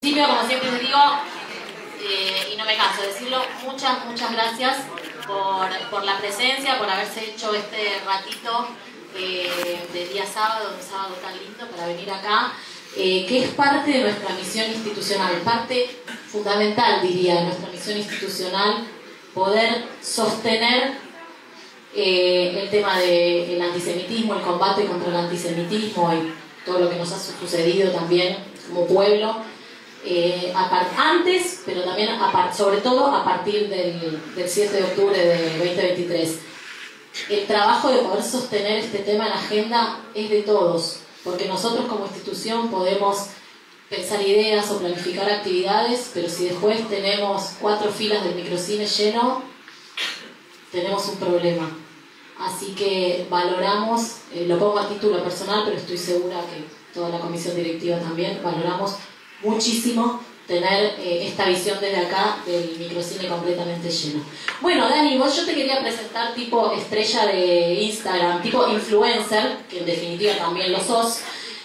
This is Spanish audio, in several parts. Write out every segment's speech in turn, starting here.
principio, como siempre les digo, y no me canso de decirlo, muchas gracias por la presencia, por haberse hecho este ratito de día sábado, un sábado tan lindo para venir acá, que es parte de nuestra misión institucional, parte fundamental, diría, de nuestra misión institucional, poder sostener el tema del antisemitismo, el combate contra el antisemitismo y todo lo que nos ha sucedido también como pueblo, antes, pero también sobre todo a partir del 7 de octubre de 2023. El trabajo de poder sostener este tema en la agenda es de todos, porque nosotros como institución podemos pensar ideas o planificar actividades, pero si después tenemos 4 filas del microcine lleno, tenemos un problema. Así que valoramos, lo pongo a título personal, pero estoy segura que toda la comisión directiva también, valoramos muchísimo tener esta visión desde acá del microcine completamente lleno. Bueno, Dani, yo te quería presentar tipo estrella de Instagram, tipo influencer, que en definitiva también lo sos,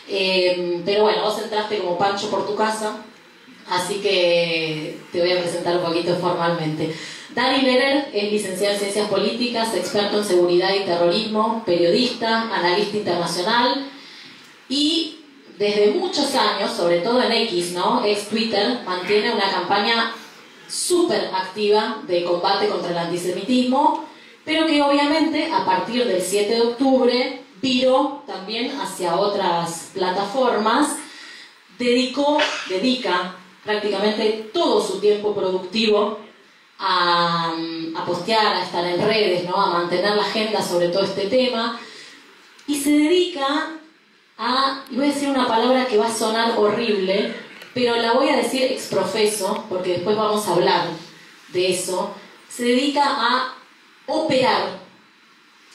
pero bueno, vos entraste como Pancho por tu casa, así que te voy a presentar un poquito formalmente. Dani Lehrer es licenciado en Ciencias Políticas, experto en seguridad y terrorismo, periodista, analista internacional y desde muchos años, sobre todo en X, ¿no? Ex Twitter, mantiene una campaña súper activa de combate contra el antisemitismo, pero que obviamente a partir del 7 de octubre viró también hacia otras plataformas, dedica prácticamente todo su tiempo productivo a postear, a estar en redes, ¿no? A mantener la agenda sobre todo este tema, y se dedica y voy a decir una palabra que va a sonar horrible, pero la voy a decir exprofeso, porque después vamos a hablar de eso. Se dedica a operar.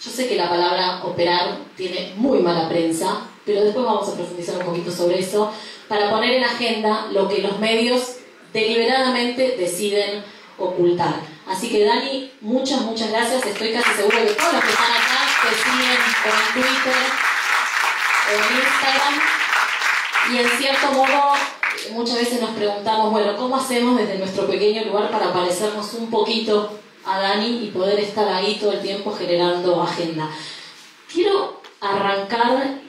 Yo sé que la palabra operar tiene muy mala prensa, pero después vamos a profundizar un poquito sobre eso, para poner en agenda lo que los medios deliberadamente deciden ocultar. Así que Dani, muchas gracias. Estoy casi segura que todos los que están acá te siguen por Twitter, en Instagram, y en cierto modo muchas veces nos preguntamos, bueno, ¿cómo hacemos desde nuestro pequeño lugar para parecernos un poquito a Dani y poder estar ahí todo el tiempo generando agenda? Quiero arrancar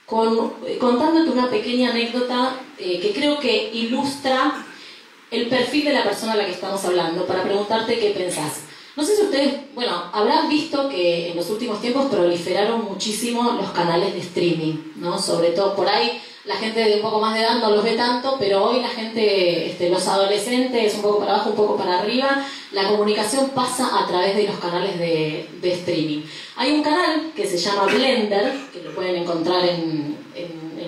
contándote una pequeña anécdota que creo que ilustra el perfil de la persona a la que estamos hablando, para preguntarte qué pensás. No sé si ustedes, habrán visto que en los últimos tiempos proliferaron muchísimo los canales de streaming, ¿no? Sobre todo por ahí, la gente de un poco más de edad no los ve tanto, pero hoy la gente, los adolescentes, un poco para abajo, un poco para arriba, la comunicación pasa a través de los canales de streaming. Hay un canal que se llama Blender, que lo pueden encontrar en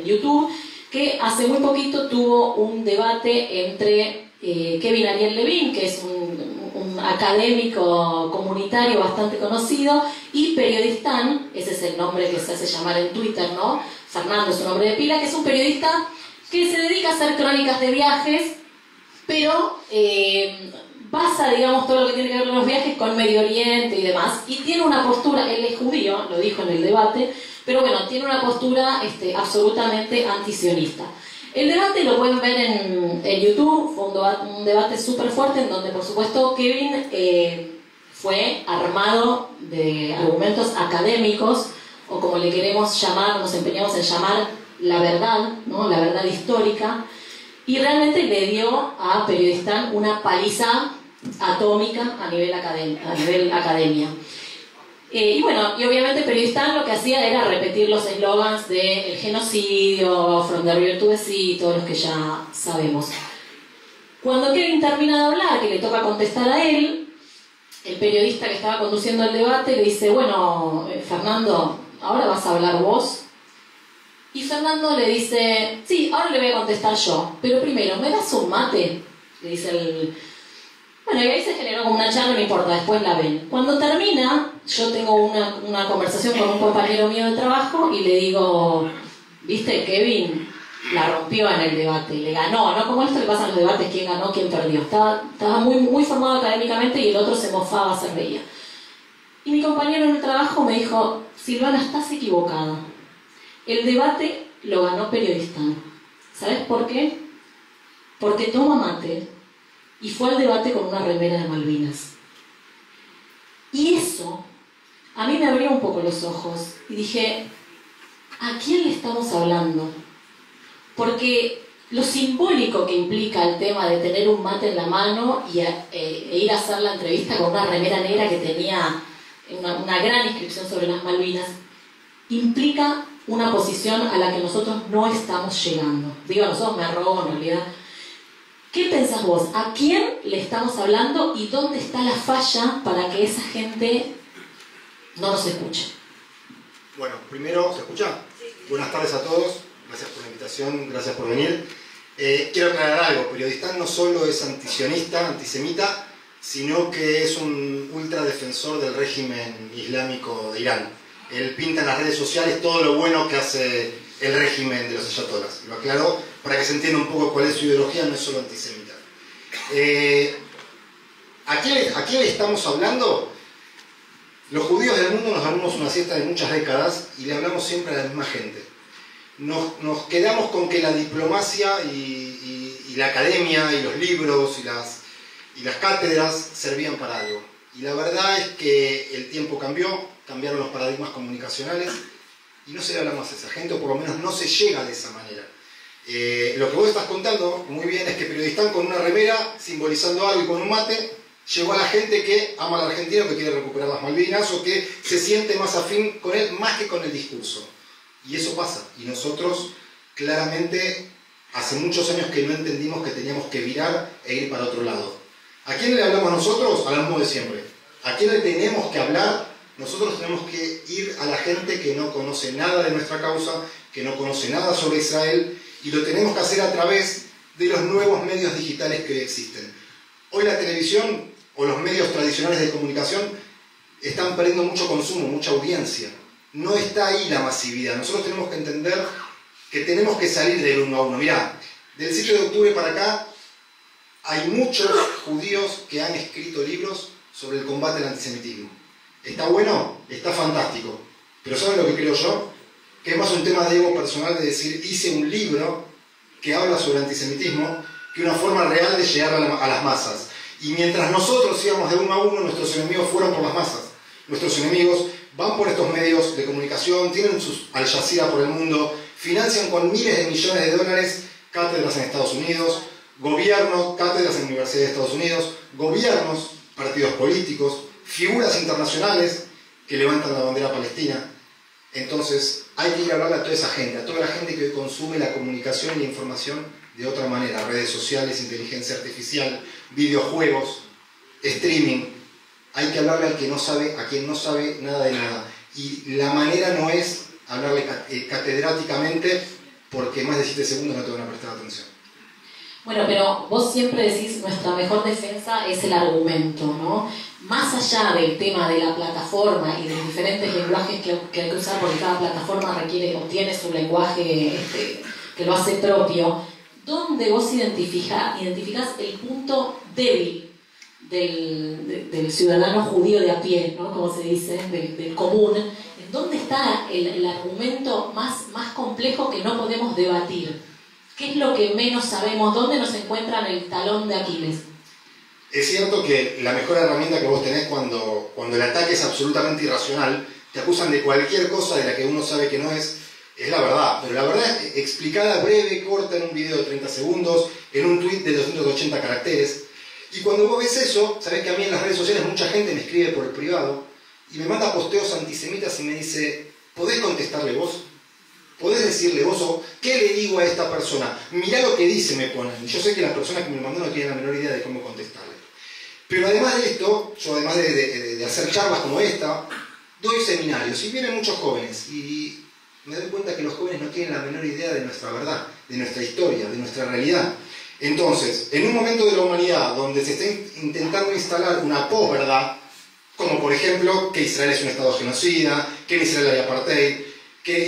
YouTube, que hace muy poquito tuvo un debate entre Kevin Ariel Levin, que es un académico comunitario bastante conocido, y Periodistán, ese es el nombre que se hace llamar en Twitter, ¿no? Fernando es su nombre de pila, que es un periodista que se dedica a hacer crónicas de viajes, pero basa, digamos, todo lo que tiene que ver con los viajes con Medio Oriente y demás, y tiene una postura, él es judío, lo dijo en el debate, pero bueno, tiene una postura absolutamente antisionista. El debate lo pueden ver en YouTube, fue un debate súper fuerte en donde, por supuesto, Kevin fue armado de argumentos académicos, o como le queremos llamar, nos empeñamos en llamar la verdad, ¿no? La verdad histórica, y realmente le dio a Periodistán una paliza atómica a nivel academia. Y obviamente Periodistán lo que hacía era repetir los eslogans de el genocidio, From the River to the Sea, y todos los que ya sabemos. Cuando Kevin termina de hablar, que le toca contestar a él, el periodista que estaba conduciendo el debate le dice, bueno, Fernando, ¿ahora vas a hablar vos? Y Fernando le dice, sí, ahora le voy a contestar yo, pero primero, ¿me das un mate? Le dice el... Bueno, y ahí se generó como una charla, no importa, después la ven. Cuando termina, yo tengo una conversación con un compañero mío de trabajo y le digo, ¿viste? Kevin la rompió en el debate, le ganó, ¿no? Como esto que pasa en los debates, quién ganó, quién perdió. Estaba muy formado académicamente y el otro se mofaba, se reía. Y mi compañero en el trabajo me dijo, Silvana, estás equivocada. El debate lo ganó Periodistán. ¿Sabes por qué? Porque toma mate y fue al debate con una remera de Malvinas. Y eso a mí me abrió un poco los ojos y dije, ¿a quién le estamos hablando? Porque lo simbólico que implica el tema de tener un mate en la mano e ir a hacer la entrevista con una remera negra que tenía una gran inscripción sobre las Malvinas, implica una posición a la que nosotros no estamos llegando. Digo, nosotros me robo en realidad. ¿Qué pensás vos? ¿A quién le estamos hablando y dónde está la falla para que esa gente no nos escuche? Bueno, primero, ¿se escucha? Sí. Buenas tardes a todos, gracias por la invitación, gracias por venir. Quiero aclarar algo, Periodistán no solo es antisionista, antisemita, sino que es un ultradefensor del régimen islámico de Irán. Él pinta en las redes sociales todo lo bueno que hace el régimen de los ayatolás. Lo aclaro para que se entienda un poco cuál es su ideología, no es solo antisemita. ¿A quién le estamos hablando? Los judíos del mundo nos dormimos una siesta de muchas décadas y le hablamos siempre a la misma gente. Nos quedamos con que la diplomacia y la academia y los libros y las cátedras servían para algo. Y la verdad es que el tiempo cambiaron los paradigmas comunicacionales y no se le habla más a esa gente, o por lo menos no se llega de esa manera. Lo que vos estás contando muy bien es que Periodistán con una remera simbolizando algo y con un mate llegó a la gente que ama al argentino, que quiere recuperar las Malvinas o que se siente más afín con él más que con el discurso. Y eso pasa. Y nosotros claramente hace muchos años que no entendimos que teníamos que virar e ir para otro lado. ¿A quién le hablamos nosotros? Al mismo de siempre. ¿A quién le tenemos que hablar? Nosotros tenemos que ir a la gente que no conoce nada de nuestra causa, que no conoce nada sobre Israel, y lo tenemos que hacer a través de los nuevos medios digitales que existen. Hoy la televisión o los medios tradicionales de comunicación están perdiendo mucho consumo, mucha audiencia. No está ahí la masividad. Nosotros tenemos que entender que tenemos que salir del uno a uno. Mirá, del 7 de octubre para acá hay muchos judíos que han escrito libros sobre el combate al antisemitismo. ¿Está bueno? Está fantástico. Pero ¿saben lo que creo yo? Que es más un tema de ego personal de decir, hice un libro que habla sobre antisemitismo, que una forma real de llegar a las masas. Y mientras nosotros íbamos de uno a uno, nuestros enemigos fueron por las masas. Nuestros enemigos van por estos medios de comunicación, tienen sus Al Jazeera por el mundo, financian con miles de millones de dólares cátedras en Estados Unidos, gobiernos, cátedras en universidades de Estados Unidos, gobiernos, partidos políticos, figuras internacionales que levantan la bandera palestina. Entonces hay que ir a hablar a toda esa gente, a toda la gente que consume la comunicación y la información de otra manera, redes sociales, inteligencia artificial, videojuegos, streaming. Hay que hablarle al que no sabe, a quien no sabe nada de nada. Y la manera no es hablarle catedráticamente, porque más de 7 segundos no te van a prestar atención. Bueno, pero vos siempre decís nuestra mejor defensa es el argumento, ¿no? Más allá del tema de la plataforma y de los diferentes lenguajes que hay que usar, porque cada plataforma requiere o tiene su lenguaje que lo hace propio, ¿dónde vos identificás el punto débil del ciudadano judío de a pie, ¿no? Como se dice, del común? ¿En dónde está el argumento más complejo que no podemos debatir? ¿Qué es lo que menos sabemos? ¿Dónde nos encuentran el talón de Aquiles? Es cierto que la mejor herramienta que vos tenés cuando el ataque es absolutamente irracional, te acusan de cualquier cosa de la que uno sabe que no es la verdad. Pero la verdad es explicada breve, corta, en un video de 30 segundos, en un tweet de 280 caracteres. Y cuando vos ves eso, sabés que a mí en las redes sociales mucha gente me escribe por el privado y me manda posteos antisemitas y me dice, ¿podés contestarle vos? ¿Podés decirle vos o qué le digo a esta persona? Mirá lo que dice, me ponen. Yo sé que las personas que me lo mandó no tienen la menor idea de cómo contestarle. Pero además de esto, yo además de hacer charlas como esta, doy seminarios y vienen muchos jóvenes y me doy cuenta que los jóvenes no tienen la menor idea de nuestra verdad, de nuestra historia, de nuestra realidad. Entonces, en un momento de la humanidad donde se está intentando instalar una posverdad, como por ejemplo que Israel es un estado genocida, que en Israel hay apartheid, que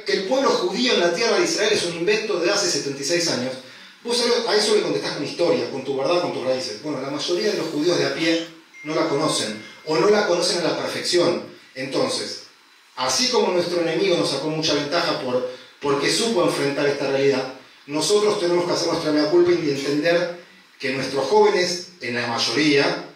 el pueblo judío en la tierra de Israel es un invento de hace 76 años, vos a eso le contestás con historia, con tu verdad, con tus raíces. Bueno, la mayoría de los judíos de a pie no la conocen, o no la conocen a la perfección. Entonces, así como nuestro enemigo nos sacó mucha ventaja porque supo enfrentar esta realidad, nosotros tenemos que hacer nuestra mea culpa y entender que nuestros jóvenes, en la mayoría,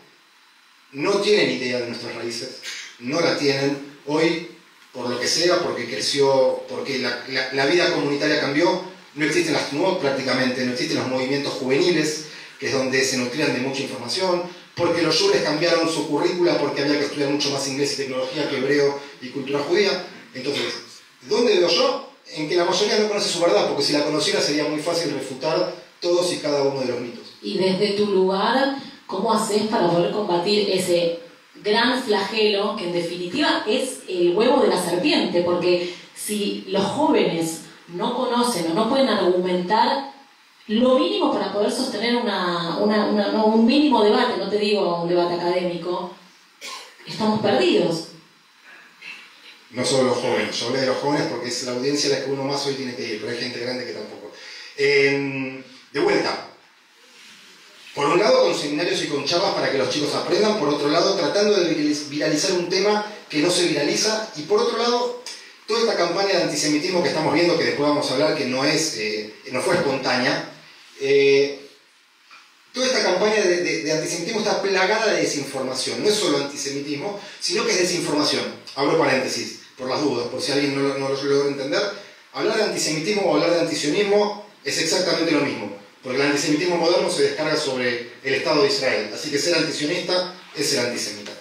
no tienen idea de nuestras raíces, no la tienen. Hoy, por lo que sea, porque creció, porque la vida comunitaria cambió, no existen las TNUOC prácticamente, no existen los movimientos juveniles, que es donde se nutrían de mucha información, porque los yules cambiaron su currícula porque había que estudiar mucho más inglés y tecnología que hebreo y cultura judía. Entonces, ¿dónde veo yo? En que la mayoría no conoce su verdad, porque si la conociera sería muy fácil refutar todos y cada uno de los mitos. Y desde tu lugar, ¿cómo haces para poder combatir ese gran flagelo que en definitiva es el huevo de la serpiente? Porque si los jóvenes no conocen o no pueden argumentar lo mínimo para poder sostener un mínimo debate, no te digo un debate académico, estamos perdidos. No solo los jóvenes, yo hablé de los jóvenes porque es la audiencia a la que uno más hoy tiene que ir, pero hay gente grande que tampoco. De vuelta, por un lado con seminarios y con charlas para que los chicos aprendan, por otro lado tratando de viralizar un tema que no se viraliza, y por otro lado toda esta campaña de antisemitismo que estamos viendo, que después vamos a hablar, que no fue espontánea. Toda esta campaña de antisemitismo está plagada de desinformación. No es solo antisemitismo, sino que es desinformación. Abro paréntesis, por las dudas, por si alguien no lo logra entender. Hablar de antisemitismo o hablar de antisionismo es exactamente lo mismo, porque el antisemitismo moderno se descarga sobre el Estado de Israel. Así que ser antisionista es ser antisemita.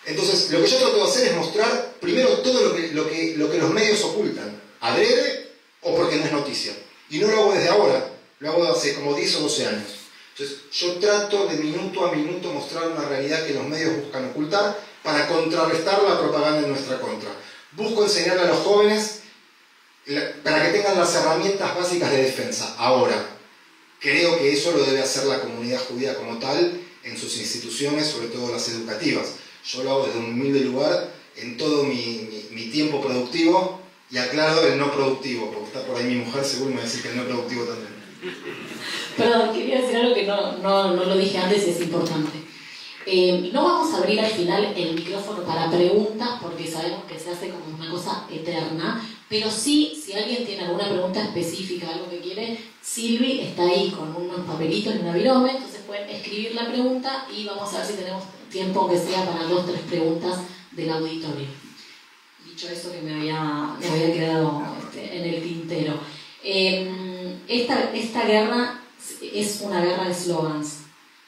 Entonces, lo que yo trato de hacer es mostrar primero todo lo que los medios ocultan, adrede o porque no es noticia. Y no lo hago desde ahora, lo hago hace como 10 o 12 años. Entonces, yo trato de minuto a minuto mostrar una realidad que los medios buscan ocultar para contrarrestar la propaganda en nuestra contra. Busco enseñarle a los jóvenes para que tengan las herramientas básicas de defensa. Ahora, creo que eso lo debe hacer la comunidad judía como tal en sus instituciones, sobre todo las educativas. Yo lo hago desde un humilde lugar, en todo mi tiempo productivo, y aclaro el no productivo, porque está por ahí mi mujer, seguro me va a decir que el no productivo también. Perdón, quería decir algo que no lo dije antes y es importante. No vamos a abrir al final el micrófono para preguntas, porque sabemos que se hace como una cosa eterna, pero sí, si alguien tiene alguna pregunta específica, algo que quiere, Silvi está ahí con unos papelitos y una virome, entonces pueden escribir la pregunta y vamos a ver si tenemos tiempo que sea para 2 o 3 preguntas del auditorio. Dicho eso, que me había quedado en el tintero. Esta guerra es una guerra de slogans.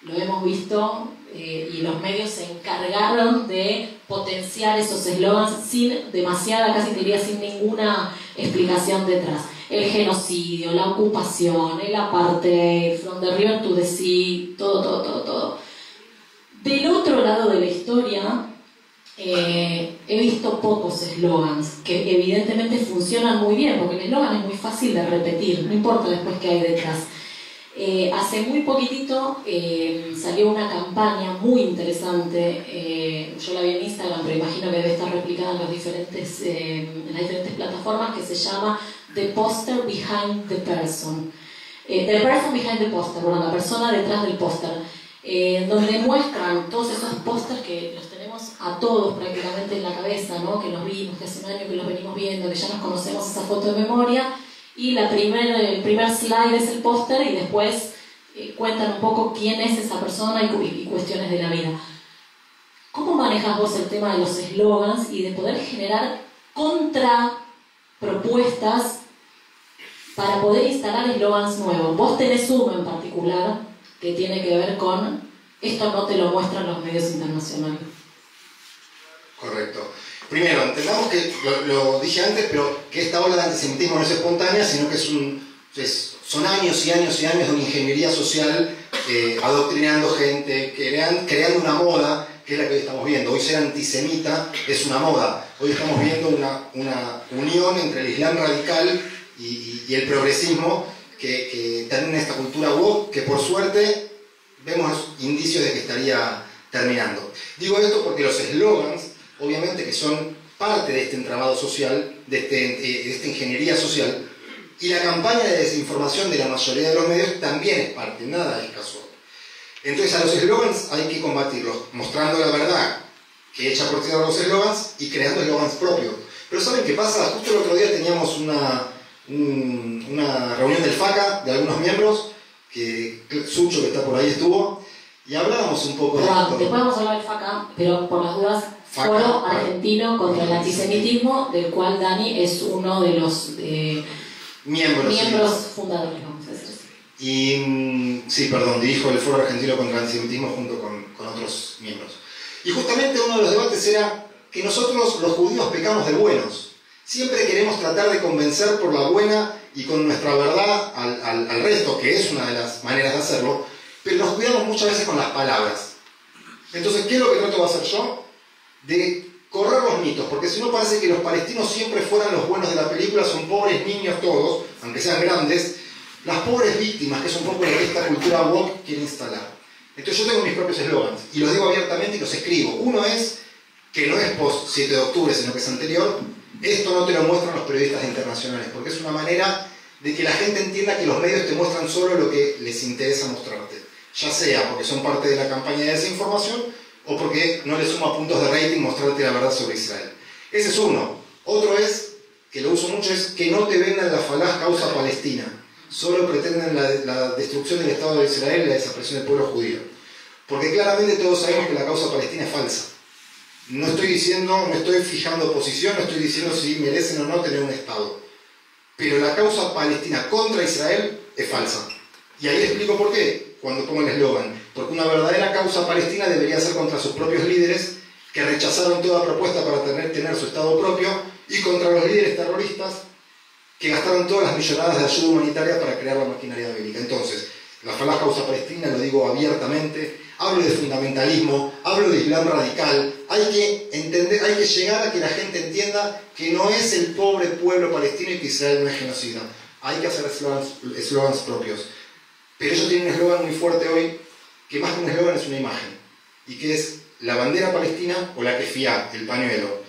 Lo hemos visto y los medios se encargaron de potenciar esos slogans sin demasiada, casi diría sin ninguna explicación detrás. El genocidio, la ocupación, el apartheid, from the river to the sea, todo. Del otro lado de la historia, he visto pocos eslogans que evidentemente funcionan muy bien, porque el eslogan es muy fácil de repetir, no importa después qué hay detrás. Hace muy poquitito salió una campaña muy interesante, yo la vi en Instagram, pero imagino que debe estar replicada en las diferentes plataformas, que se llama The Poster Behind the Person. The Person Behind the Poster, bueno, la persona detrás del póster, donde muestran todos esos pósters que los tenemos a todos prácticamente en la cabeza, ¿no? Que los vimos, que hace un año que los venimos viendo, que ya nos conocemos esa foto de memoria. Y el primer slide es el póster y después cuentan un poco quién es esa persona y cuestiones de la vida. ¿Cómo manejas vos el tema de los eslogans y de poder generar contrapropuestas para poder instalar eslogans nuevos? Vos tenés uno en particular que tiene que ver con esto no te lo muestran los medios internacionales. Correcto. Primero, entendamos que, lo dije antes, pero que esta ola de antisemitismo no es espontánea, sino que son años y años y años de una ingeniería social adoctrinando gente, creando una moda, que es la que hoy estamos viendo. Hoy ser antisemita es una moda. Hoy estamos viendo una unión entre el Islam radical y el progresismo que tienen esta cultura woke, que por suerte vemos indicios de que estaría terminando. Digo esto porque los eslogans, obviamente que son parte de este entramado social, de esta ingeniería social, y la campaña de desinformación de la mayoría de los medios también es parte, nada es casual. Entonces a los eslogans hay que combatirlos, mostrando la verdad que echa por tierra los eslogans y creando eslogans propios. Pero ¿saben qué pasa? Justo el otro día teníamos una reunión del FACA de algunos miembros, que Sucho, que está por ahí, estuvo, y hablábamos un poco de esto. Después vamos a hablar del FACA, pero por las dudas, Foro Argentino contra el Antisemitismo, del cual Dani es uno de los miembros fundadores, vamos a decir así. Y sí, perdón, dirijo el Foro Argentino contra el Antisemitismo junto con otros miembros. Y justamente uno de los debates era que nosotros los judíos pecamos de buenos. Siempre queremos tratar de convencer por la buena y con nuestra verdad al resto, que es una de las maneras de hacerlo, pero nos cuidamos muchas veces con las palabras. Entonces, ¿qué es lo que trato de hacer yo? De correr los mitos, porque si no parece que los palestinos siempre fueran los buenos de la película, son pobres niños todos, aunque sean grandes, las pobres víctimas, que es un poco lo que esta cultura woke quiere instalar. Entonces yo tengo mis propios eslogans, y los digo abiertamente y los escribo. Uno es, que no es post 7 de octubre, sino que es anterior: esto no te lo muestran los periodistas internacionales, porque es una manera de que la gente entienda que los medios te muestran solo lo que les interesa mostrarte, ya sea porque son parte de la campaña de desinformación o porque no les suma puntos de rating mostrarte la verdad sobre Israel. Ese es uno. Otro es, que lo uso mucho, es que no te vendan la falaz causa palestina, solo pretenden la destrucción del Estado de Israel y la desaparición del pueblo judío, porque claramente todos sabemos que la causa palestina es falsa. No estoy diciendo, no estoy fijando posición, no estoy diciendo si merecen o no tener un Estado. Pero la causa palestina contra Israel es falsa. Y ahí explico por qué, cuando pongo el eslogan. Porque una verdadera causa palestina debería ser contra sus propios líderes, que rechazaron toda propuesta para tener su Estado propio, y contra los líderes terroristas, que gastaron todas las millonadas de ayuda humanitaria para crear la maquinaria bélica. Entonces, la falaz causa palestina, lo digo abiertamente. Hablo de fundamentalismo, hablo de islam radical. Hay que entender, hay que llegar a que la gente entienda que no es el pobre pueblo palestino y que Israel no es genocida. Hay que hacer eslogans propios. Pero ellos tienen un eslogan muy fuerte hoy, que más que un eslogan es una imagen, y que es la bandera palestina o la kefía, el pañuelo.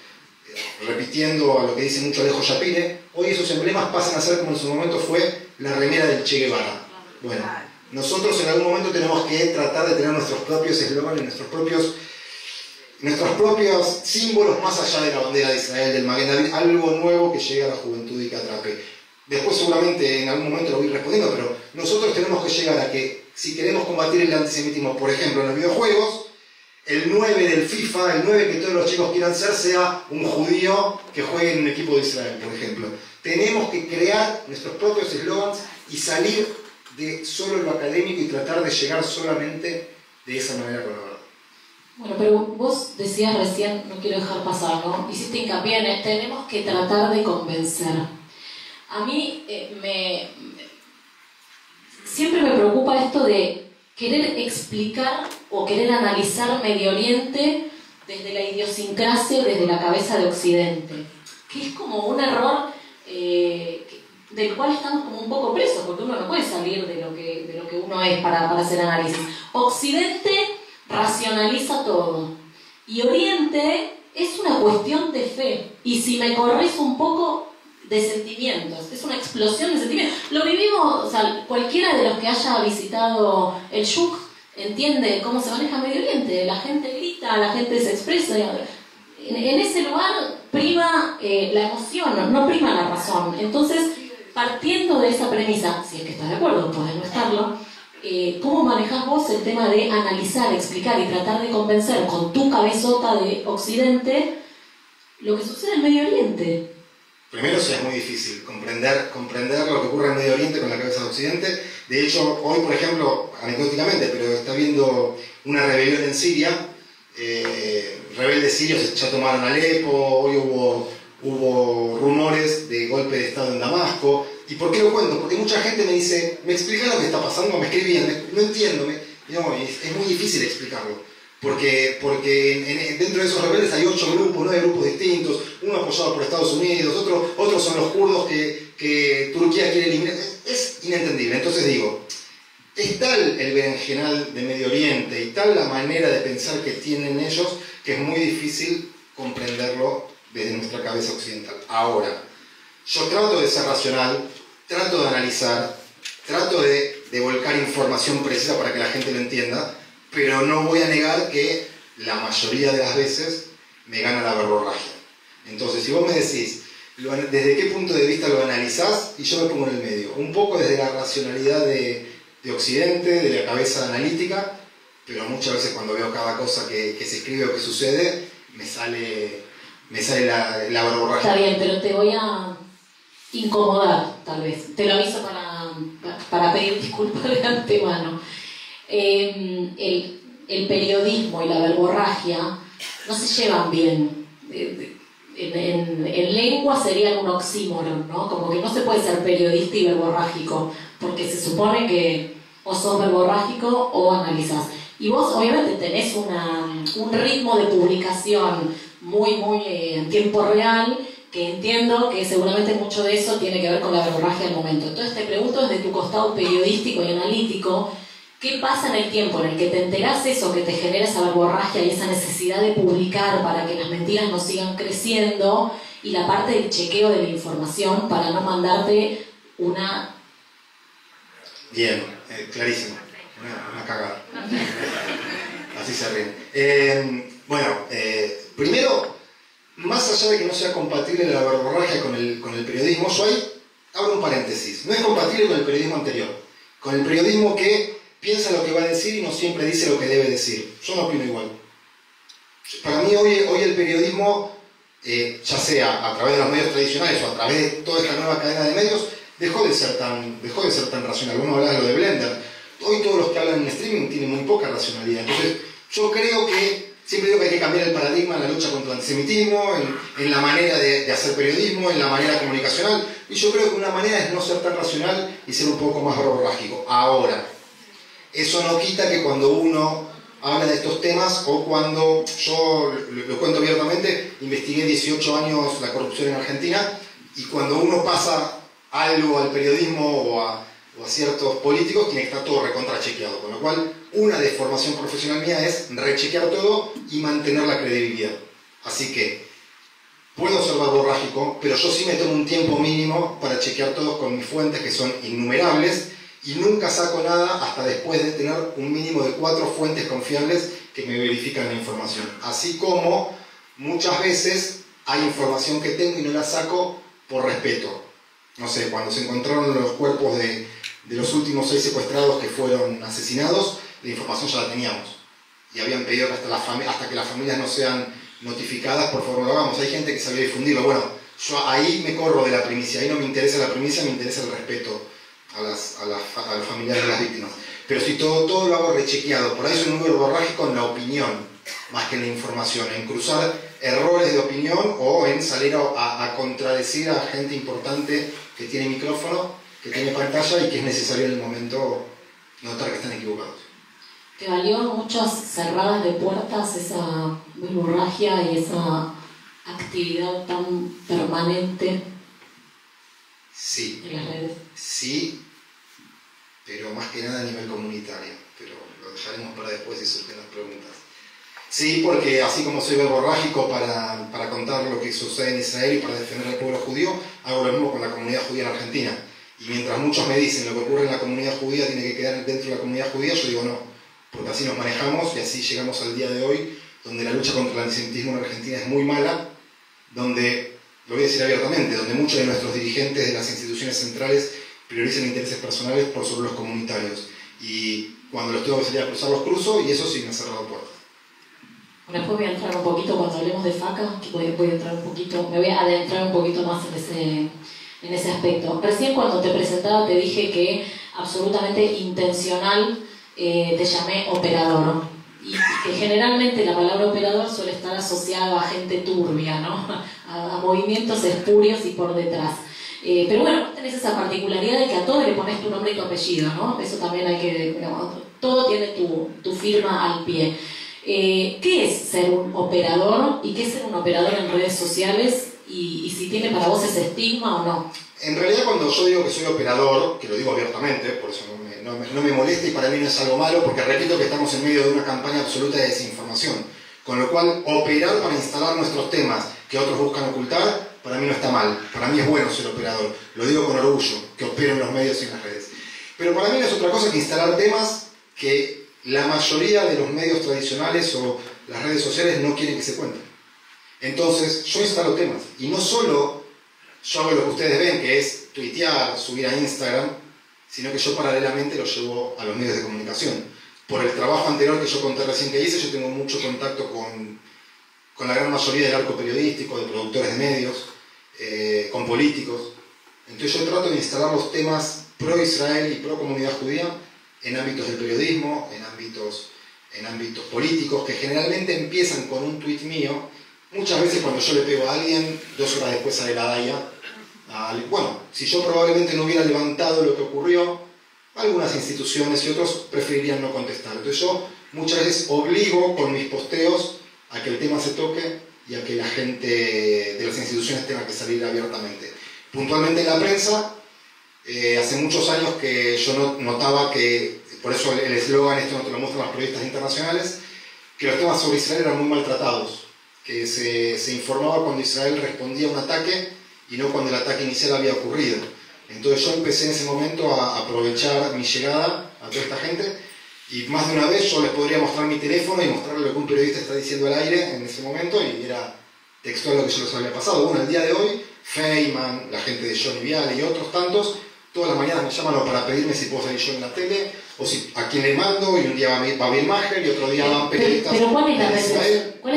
Repitiendo a lo que dice mucho Alejo Shapire, hoy esos emblemas pasan a ser como en su momento fue la remera del Che Guevara. Bueno, nosotros en algún momento tenemos que tratar de tener nuestros propios eslóganes, nuestros propios símbolos más allá de la bandera de Israel, del Maguen David, algo nuevo que llegue a la juventud y que atrape. Después seguramente en algún momento lo voy respondiendo, pero nosotros tenemos que llegar a que, si queremos combatir el antisemitismo, por ejemplo en los videojuegos, el 9 del FIFA, el 9 que todos los chicos quieran ser, sea un judío que juegue en un equipo de Israel, por ejemplo. Tenemos que crear nuestros propios eslogans y salir de solo lo académico y tratar de llegar solamente de esa manera con la verdad. Bueno, pero vos decías recién, no quiero dejar pasar, ¿no? Hiciste hincapié en tenemos que tratar de convencer. A mí siempre me preocupa esto de querer explicar o querer analizar Medio Oriente desde la idiosincrasia, desde la cabeza de Occidente, que es como un error del cual estamos como un poco presos, porque uno no puede salir de lo que uno es para hacer análisis. Occidente racionaliza todo, y Oriente es una cuestión de fe, y si me corres un poco, de sentimientos, es una explosión de sentimientos. Lo vivimos, o sea, cualquiera de los que haya visitado el Shuk entiende cómo se maneja Medio Oriente, la gente grita, la gente se expresa, en ese lugar prima la emoción, no prima la razón. Entonces, partiendo de esa premisa, si es que estás de acuerdo, podés no estarlo, ¿cómo manejás vos el tema de analizar, explicar y tratar de convencer con tu cabezota de Occidente lo que sucede en Medio Oriente? Primero, sí, es muy difícil comprender lo que ocurre en Medio Oriente con la cabeza de Occidente. De hecho, hoy, por ejemplo, anecdóticamente, pero está habiendo una rebelión en Siria. Rebeldes sirios ya tomaron Alepo, hoy hubo rumores de golpe de Estado en Damasco. ¿Y por qué lo cuento? Porque mucha gente me dice, ¿me explicas lo que está pasando? Me escribían, no entiendo. No, es muy difícil explicarlo. Porque dentro de esos rebeldes hay 8 grupos, 9 grupos distintos, uno apoyado por Estados Unidos, otros son los kurdos que Turquía quiere eliminar. Es inentendible. Entonces digo, es tal el berenjenal de Medio Oriente y tal la manera de pensar que tienen ellos que es muy difícil comprenderlo desde nuestra cabeza occidental. Ahora, yo trato de ser racional, trato de analizar, trato de volcar información precisa para que la gente lo entienda, pero no voy a negar que la mayoría de las veces me gana la verborragia. Entonces, si vos me decís, desde qué punto de vista lo analizás, y yo me pongo en el medio. Un poco desde la racionalidad de Occidente, de la cabeza analítica, pero muchas veces cuando veo cada cosa que se escribe o que sucede, me sale la verborragia. Está bien, pero te voy a incomodar, tal vez. Te lo aviso para pedir disculpas de antemano. El periodismo y la verborragia no se llevan bien. En lengua sería un oxímoron, ¿no? Como que no se puede ser periodista y verborrágico, porque se supone que o sos verborrágico o analizás. Y vos obviamente tenés un ritmo de publicación muy en tiempo real, que entiendo que seguramente mucho de eso tiene que ver con la verborragia del momento. Entonces te pregunto desde tu costado periodístico y analítico, ¿qué pasa en el tiempo en el que te enterás eso, que te genera esa verborragia y esa necesidad de publicar para que las mentiras no sigan creciendo, y la parte del chequeo de la información para no mandarte una... Bien, clarísimo. Una cagada. Así se ríen. Primero, más allá de que no sea compatible la verborragia con el periodismo, yo ahí abro un paréntesis. No es compatible con el periodismo anterior. Con el periodismo que piensa lo que va a decir y no siempre dice lo que debe decir. Yo no opino igual. Para mí hoy el periodismo, ya sea a través de los medios tradicionales o a través de toda esta nueva cadena de medios, dejó de ser tan racional. Uno hablaba de lo de Blender. Hoy todos los que hablan en streaming tienen muy poca racionalidad. Entonces, yo creo que, siempre digo que hay que cambiar el paradigma en la lucha contra el antisemitismo, en la manera de hacer periodismo, en la manera comunicacional. Y yo creo que una manera es no ser tan racional y ser un poco más verborrágico. Ahora, eso no quita que cuando uno habla de estos temas, o cuando yo, lo cuento abiertamente, investigué 18 años la corrupción en Argentina, y cuando uno pasa algo al periodismo o a ciertos políticos, tiene que estar todo recontrachequeado, con lo cual una deformación profesional mía es rechequear todo y mantener la credibilidad. Así que puedo ser verborrágico, pero yo sí me tomo un tiempo mínimo para chequear todo con mis fuentes, que son innumerables, y nunca saco nada hasta después de tener un mínimo de 4 fuentes confiables que me verifican la información. Así como muchas veces hay información que tengo y no la saco por respeto. No sé, cuando se encontraron los cuerpos de los últimos 6 secuestrados que fueron asesinados, la información ya la teníamos. Y habían pedido que hasta que las familias no sean notificadas, por favor lo hagamos. Hay gente que sabía difundirlo. Bueno, yo ahí me corro de la primicia. Ahí no me interesa la primicia, me interesa el respeto a las familiares de las víctimas. Pero si todo lo hago rechequeado, por ahí soy muy verborrágico en la opinión, más que en la información, en cruzar errores de opinión o en salir a contradecir a gente importante que tiene micrófono, que tiene pantalla y que es necesario en el momento notar que están equivocados. ¿Te valió muchas cerradas de puertas esa verborragia y esa actividad tan permanente? Sí. En las redes. Sí, pero más que nada a nivel comunitario. Pero lo dejaremos para después si surgen las preguntas. Sí, porque así como soy verborrágico para contar lo que sucede en Israel y para defender al pueblo judío, hago lo mismo con la comunidad judía en Argentina. Y mientras muchos me dicen lo que ocurre en la comunidad judía tiene que quedar dentro de la comunidad judía, yo digo no, porque así nos manejamos y así llegamos al día de hoy, donde la lucha contra el antisemitismo en Argentina es muy mala, donde, lo voy a decir abiertamente, donde muchos de nuestros dirigentes de las instituciones centrales priorizan intereses personales por sobre los comunitarios. Y cuando los tengo que salir a cruzar, los cruzo, y eso sí me ha cerrado puertas. Después voy a entrar un poquito, cuando hablemos de FACA, voy a entrar un poquito, me voy a adentrar un poquito más en ese aspecto. Recién cuando te presentaba te dije que absolutamente intencional te llamé operador, y que generalmente la palabra operador suele estar asociada a gente turbia, ¿no? a movimientos espurios y por detrás. Pero bueno, tenés esa particularidad de que a todo le pones tu nombre y tu apellido, ¿no? Eso también hay que... todo tiene tu firma al pie. ¿Qué es ser un operador y qué es ser un operador en redes sociales, y si tiene para vos ese estigma o no? En realidad, cuando yo digo que soy operador, que lo digo abiertamente, por eso no me molesta, y para mí no es algo malo, porque repito que estamos en medio de una campaña absoluta de desinformación, con lo cual operar para instalar nuestros temas que otros buscan ocultar, para mí no está mal, para mí es bueno ser operador, lo digo con orgullo, que opero en los medios y en las redes. Pero para mí no es otra cosa que instalar temas que la mayoría de los medios tradicionales o las redes sociales no quieren que se cuenten. Entonces, yo instalo temas, y no solo yo hago lo que ustedes ven, que es tuitear, subir a Instagram, sino que yo paralelamente lo llevo a los medios de comunicación. Por el trabajo anterior que yo conté recién que hice, yo tengo mucho contacto con la gran mayoría del arco periodístico, de productores de medios, con políticos. Entonces yo trato de instalar los temas pro-Israel y pro-comunidad judía en ámbitos del periodismo, en ámbitos políticos, que generalmente empiezan con un tuit mío. Muchas veces cuando yo le pego a alguien, 2 horas después sale la DAIA. Bueno, si yo probablemente no hubiera levantado lo que ocurrió, algunas instituciones y otros preferirían no contestar. Entonces yo muchas veces obligo con mis posteos a que el tema se toque y a que la gente de las instituciones tenga que salir abiertamente. Puntualmente en la prensa, hace muchos años que yo notaba que, por eso el eslogan, esto no te lo muestran los periodistas internacionales, que los temas sobre Israel eran muy maltratados, que se informaba cuando Israel respondía a un ataque y no cuando el ataque inicial había ocurrido. Entonces yo empecé en ese momento a aprovechar mi llegada a toda esta gente, y más de una vez yo les podría mostrar mi teléfono y mostrarle lo que un periodista está diciendo al aire en ese momento, y era textual lo que yo les había pasado. Bueno, el día de hoy, Feynman, la gente de Johnny Viale y otros tantos, todas las mañanas me llaman para pedirme si puedo salir yo en la tele, o si, a quién le mando, y un día va Bill Maher y otro día van periodistas. Pero ¿cuál es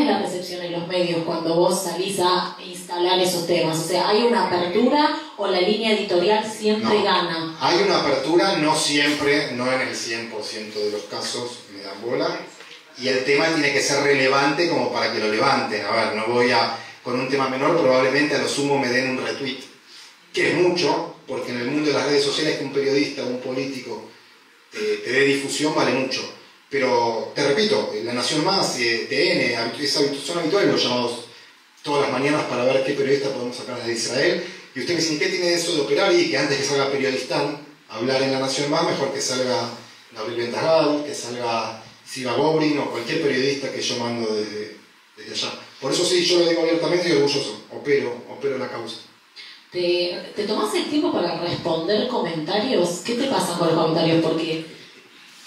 la recepción en los medios cuando vos salís a instalar esos temas? O sea, ¿hay una apertura o la línea editorial siempre gana? Hay una apertura, no siempre, no en el 100% de los casos me dan bola, y el tema tiene que ser relevante como para que lo levanten. A ver, no voy a, con un tema menor, probablemente a lo sumo me den un retweet, que es mucho, porque en el mundo de las redes sociales que un periodista o un político te dé difusión vale mucho. Pero, te repito, La Nación Más, TN, son habituales los llamados todas las mañanas para ver qué periodista podemos sacar desde Israel. Y usted me dice, ¿qué tiene eso de operar? Y que antes que salga Periodistán a hablar en La Nación Más, mejor que salga Gabriel Ventagal, que salga Siva Gobrin o cualquier periodista que yo mando desde allá. Por eso sí, yo lo digo abiertamente y orgulloso, opero la causa. ¿Te tomás el tiempo para responder comentarios? ¿Qué te pasa con los comentarios? Porque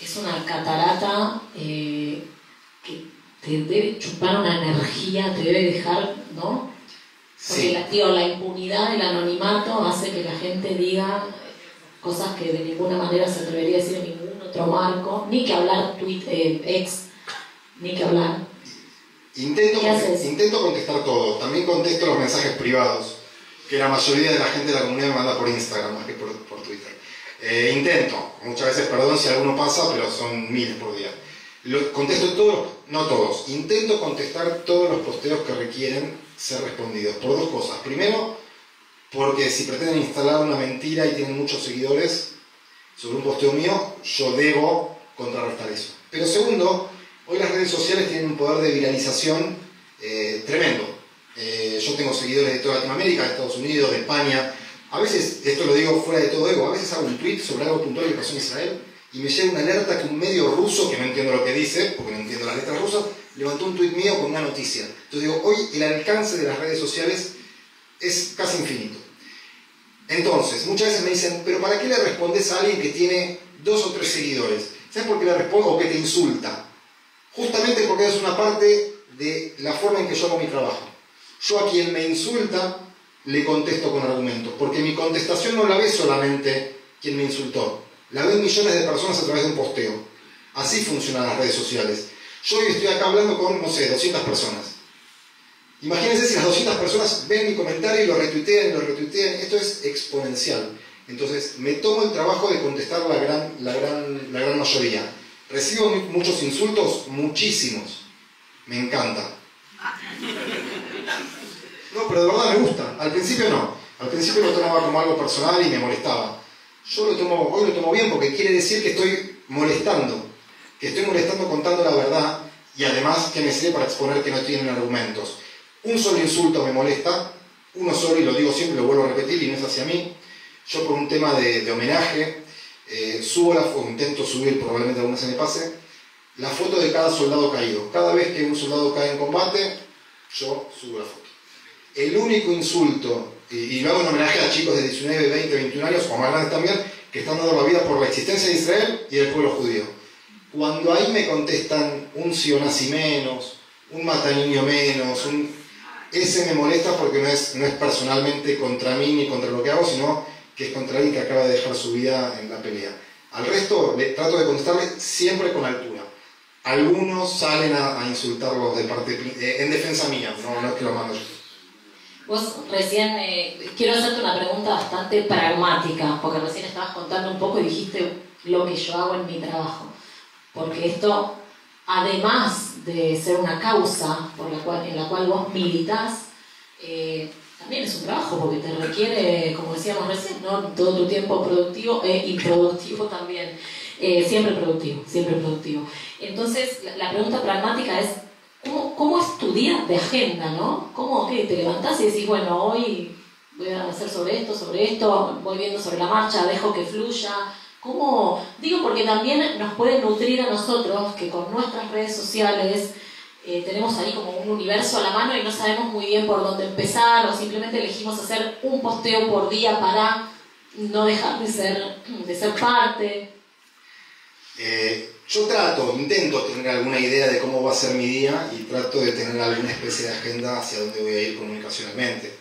es una catarata que te debe chupar una energía, te debe dejar, ¿no? Porque Sí. la impunidad, el anonimato hace que la gente diga cosas que de ninguna manera se atrevería a decir en ningún otro marco, ni que hablar ni que hablar. Intento contestar todo, también contesto los mensajes privados, que la mayoría de la gente de la comunidad me manda por Instagram más que por Twitter. Intento, muchas veces, perdón si alguno pasa, pero son miles por día. Contesto todos, no todos, intento contestar todos los posteos que requieren ser respondidos, por 2 cosas. Primero, porque si pretenden instalar una mentira y tienen muchos seguidores sobre un posteo mío, yo debo contrarrestar eso. Pero segundo, hoy las redes sociales tienen un poder de viralización tremendo. Yo tengo seguidores de toda Latinoamérica, de Estados Unidos, de España. A veces, esto lo digo fuera de todo ego, a veces hago un tweet sobre algo puntual que pasó en Israel y me llega una alerta que un medio ruso, que no entiendo lo que dice, porque no entiendo las letras rusas, levantó un tweet mío con una noticia. Entonces digo, hoy el alcance de las redes sociales es casi infinito. Entonces, muchas veces me dicen, pero ¿para qué le respondes a alguien que tiene 2 o 3 seguidores? ¿Sabes por qué le respondo? O que te insulta. Justamente porque es una parte de la forma en que yo hago mi trabajo. Yo a quien me insulta le contesto con argumentos, porque mi contestación no la ve solamente quien me insultó, la ven millones de personas a través de un posteo. Así funcionan las redes sociales. Yo hoy estoy acá hablando con, no sé, 200 personas. Imagínense si las 200 personas ven mi comentario y lo retuitean, esto es exponencial. Entonces me tomo el trabajo de contestar la gran mayoría. Recibo muchos insultos, muchísimos. Me encanta. No, pero de verdad me gusta. Al principio no. Al principio lo tomaba como algo personal y me molestaba. Hoy lo tomo bien porque quiere decir que estoy molestando. Que estoy molestando contando la verdad y además que me sirve para exponer que no tienen argumentos. Un solo insulto me molesta, uno solo, y lo digo siempre, lo vuelvo a repetir y no es hacia mí. Yo por un tema de homenaje subo intento subir, probablemente alguna se me pase, la foto de cada soldado caído. Cada vez que un soldado cae en combate, yo subo la foto. El único insulto, y lo hago en homenaje a chicos de 19, 20, 21 años, o más grandes también, que están dando la vida por la existencia de Israel y del pueblo judío. Cuando ahí me contestan un sionazi menos, un mataniño menos, ese me molesta porque no es personalmente contra mí ni contra lo que hago, sino que es contra alguien que acaba de dejar su vida en la pelea. Al resto trato de contestarle siempre con altura. Algunos salen a insultarlos de parte en defensa mía, no es que lo mando yo. Vos recién, quiero hacerte una pregunta bastante pragmática, porque recién estabas contando un poco y dijiste lo que yo hago en mi trabajo. Porque esto, además de ser una causa en la cual vos militás, también es un trabajo, porque te requiere, como decíamos recién, ¿no? Todo tu tiempo productivo e improductivo también. Siempre productivo, siempre productivo. Entonces, la pregunta pragmática es, ¿cómo es tu día de agenda, no? ¿Cómo te levantás y decís, bueno, hoy voy a hacer sobre esto, voy viendo sobre la marcha, dejo que fluya? ¿Cómo? Digo porque también nos puede nutrir a nosotros, que con nuestras redes sociales tenemos ahí como un universo a la mano y no sabemos muy bien por dónde empezar, o simplemente elegimos hacer un posteo por día para no dejar de ser parte. Yo intento tener alguna idea de cómo va a ser mi día y trato de tener alguna especie de agenda hacia dónde voy a ir comunicacionalmente.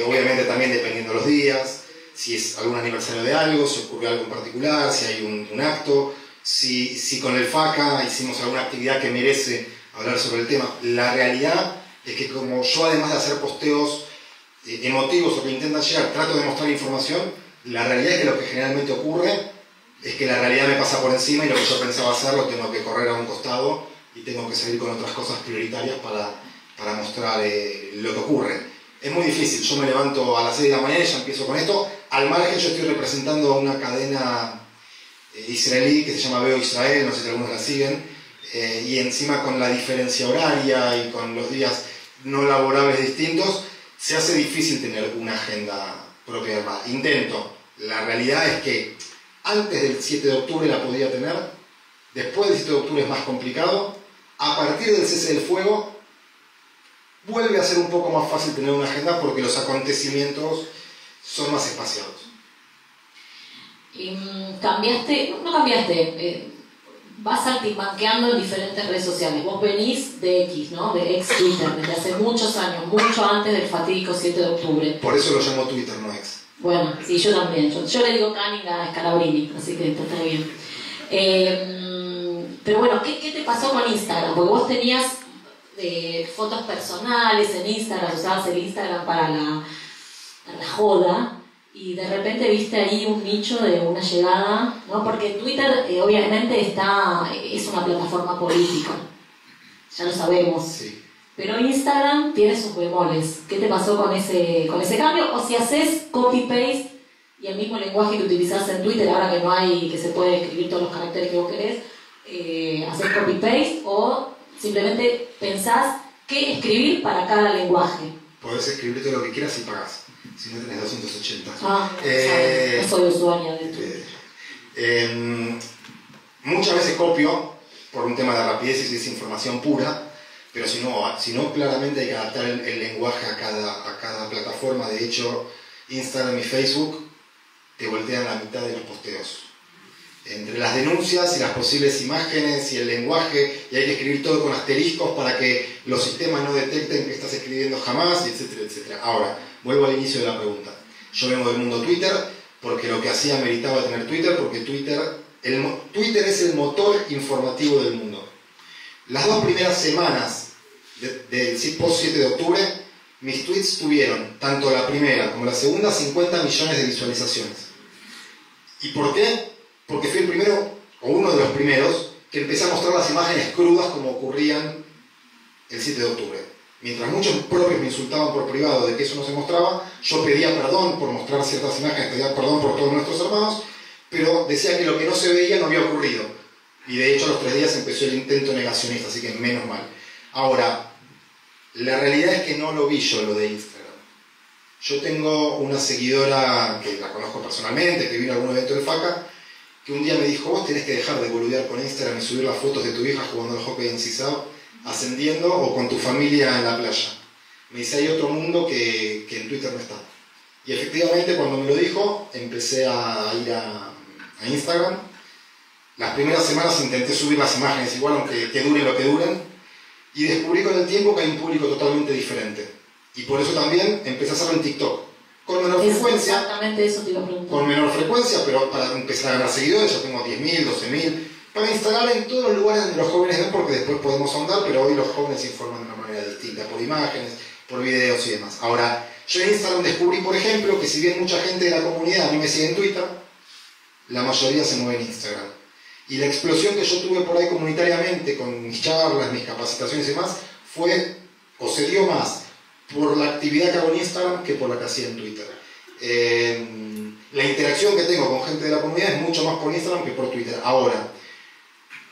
Obviamente también dependiendo de los días, si es algún aniversario de algo, si ocurre algo en particular, si hay un acto, si con el FACA hicimos alguna actividad que merece hablar sobre el tema. La realidad es que como yo, además de hacer posteos emotivos o que intentan llegar, trato de mostrar información, la realidad es que lo que generalmente ocurre es que la realidad me pasa por encima y lo que yo pensaba hacer lo tengo que correr a un costado y tengo que seguir con otras cosas prioritarias para mostrar lo que ocurre. Es muy difícil, yo me levanto a las 6 de la mañana y ya empiezo con esto. Al margen, yo estoy representando a una cadena israelí que se llama Veo Israel, no sé si algunos la siguen, y encima con la diferencia horaria y con los días no laborables distintos, se hace difícil tener una agenda propia armada. Intento. La realidad es que antes del 7 de octubre la podía tener, después del 7 de octubre es más complicado, a partir del cese del fuego vuelve a ser un poco más fácil tener una agenda porque los acontecimientos son más espaciados. Y vas saltimbanqueando en diferentes redes sociales. Vos venís de X, ¿no? De ex Twitter, desde hace muchos años, mucho antes del fatídico 7 de octubre. Por eso lo llamo Twitter, no ex. Bueno, sí, yo también. Yo le digo Canning a Scalabrini, así que está bien. Pero bueno, ¿qué te pasó con Instagram? Porque vos tenías fotos personales en Instagram, usabas el Instagram para la joda, y de repente viste ahí un nicho de una llegada, ¿no? Porque Twitter obviamente es una plataforma política, ya lo sabemos. Sí. Pero Instagram tiene sus bemoles. ¿Qué te pasó con ese cambio? O si haces copy-paste y el mismo lenguaje que utilizás en Twitter, ahora que no hay, que se puede escribir todos los caracteres que vos querés, haces copy-paste o simplemente pensás qué escribir para cada lenguaje. Podés escribirte lo que quieras y pagás, si no tenés 280. No soy usuaria de Twitter. Muchas veces copio por un tema de rapidez y desinformación pura. Pero si no, claramente hay que adaptar el lenguaje a cada plataforma. De hecho, Instagram y Facebook te voltean la mitad de los posteos. Entre las denuncias y las posibles imágenes y el lenguaje, y hay que escribir todo con asteriscos para que los sistemas no detecten que estás escribiendo jamás, etcétera, etcétera. Ahora, vuelvo al inicio de la pregunta. Yo vengo del mundo Twitter porque lo que hacía meritaba tener Twitter, porque Twitter es el motor informativo del mundo. Las 2 primeras semanas del post 7 de octubre, mis tweets tuvieron, tanto la primera como la segunda, 50 millones de visualizaciones. ¿Y por qué? Porque fui el primero, o uno de los primeros, que empecé a mostrar las imágenes crudas como ocurrían el 7 de octubre. Mientras muchos propios me insultaban por privado de que eso no se mostraba, yo pedía perdón por mostrar ciertas imágenes, pedía perdón por todos nuestros hermanos, pero decía que lo que no se veía no había ocurrido. Y de hecho a los 3 días empezó el intento negacionista, así que menos mal. Ahora, la realidad es que no lo vi yo lo de Instagram. Yo tengo una seguidora que la conozco personalmente, que vino a algún evento del FACA, que un día me dijo, vos tenés que dejar de boludear con Instagram y subir las fotos de tu hija jugando al hockey en Sisao, ascendiendo o con tu familia en la playa. Me dice, hay otro mundo que en Twitter no está. Y efectivamente cuando me lo dijo, empecé a ir a Instagram. Las primeras semanas intenté subir las imágenes igual, aunque que duren lo que duren, y descubrí con el tiempo que hay un público totalmente diferente. Y por eso también empecé a hacerlo en TikTok. Con menor frecuencia. Exactamente eso te iba a preguntar. Con menor frecuencia, pero para empezar a ganar seguidores, ya tengo 10.000, 12.000. Para instalar en todos los lugares donde los jóvenes ven, porque después podemos ahondar, pero hoy los jóvenes se informan de una manera distinta, por imágenes, por videos y demás. Ahora, yo en Instagram descubrí, por ejemplo, que si bien mucha gente de la comunidad a mí me sigue en Twitter, la mayoría se mueve en Instagram. Y la explosión que yo tuve por ahí comunitariamente, con mis charlas, mis capacitaciones y demás, fue, o se dio más, por la actividad que hago en Instagram que por la que hacía en Twitter. La interacción que tengo con gente de la comunidad es mucho más por Instagram que por Twitter. Ahora,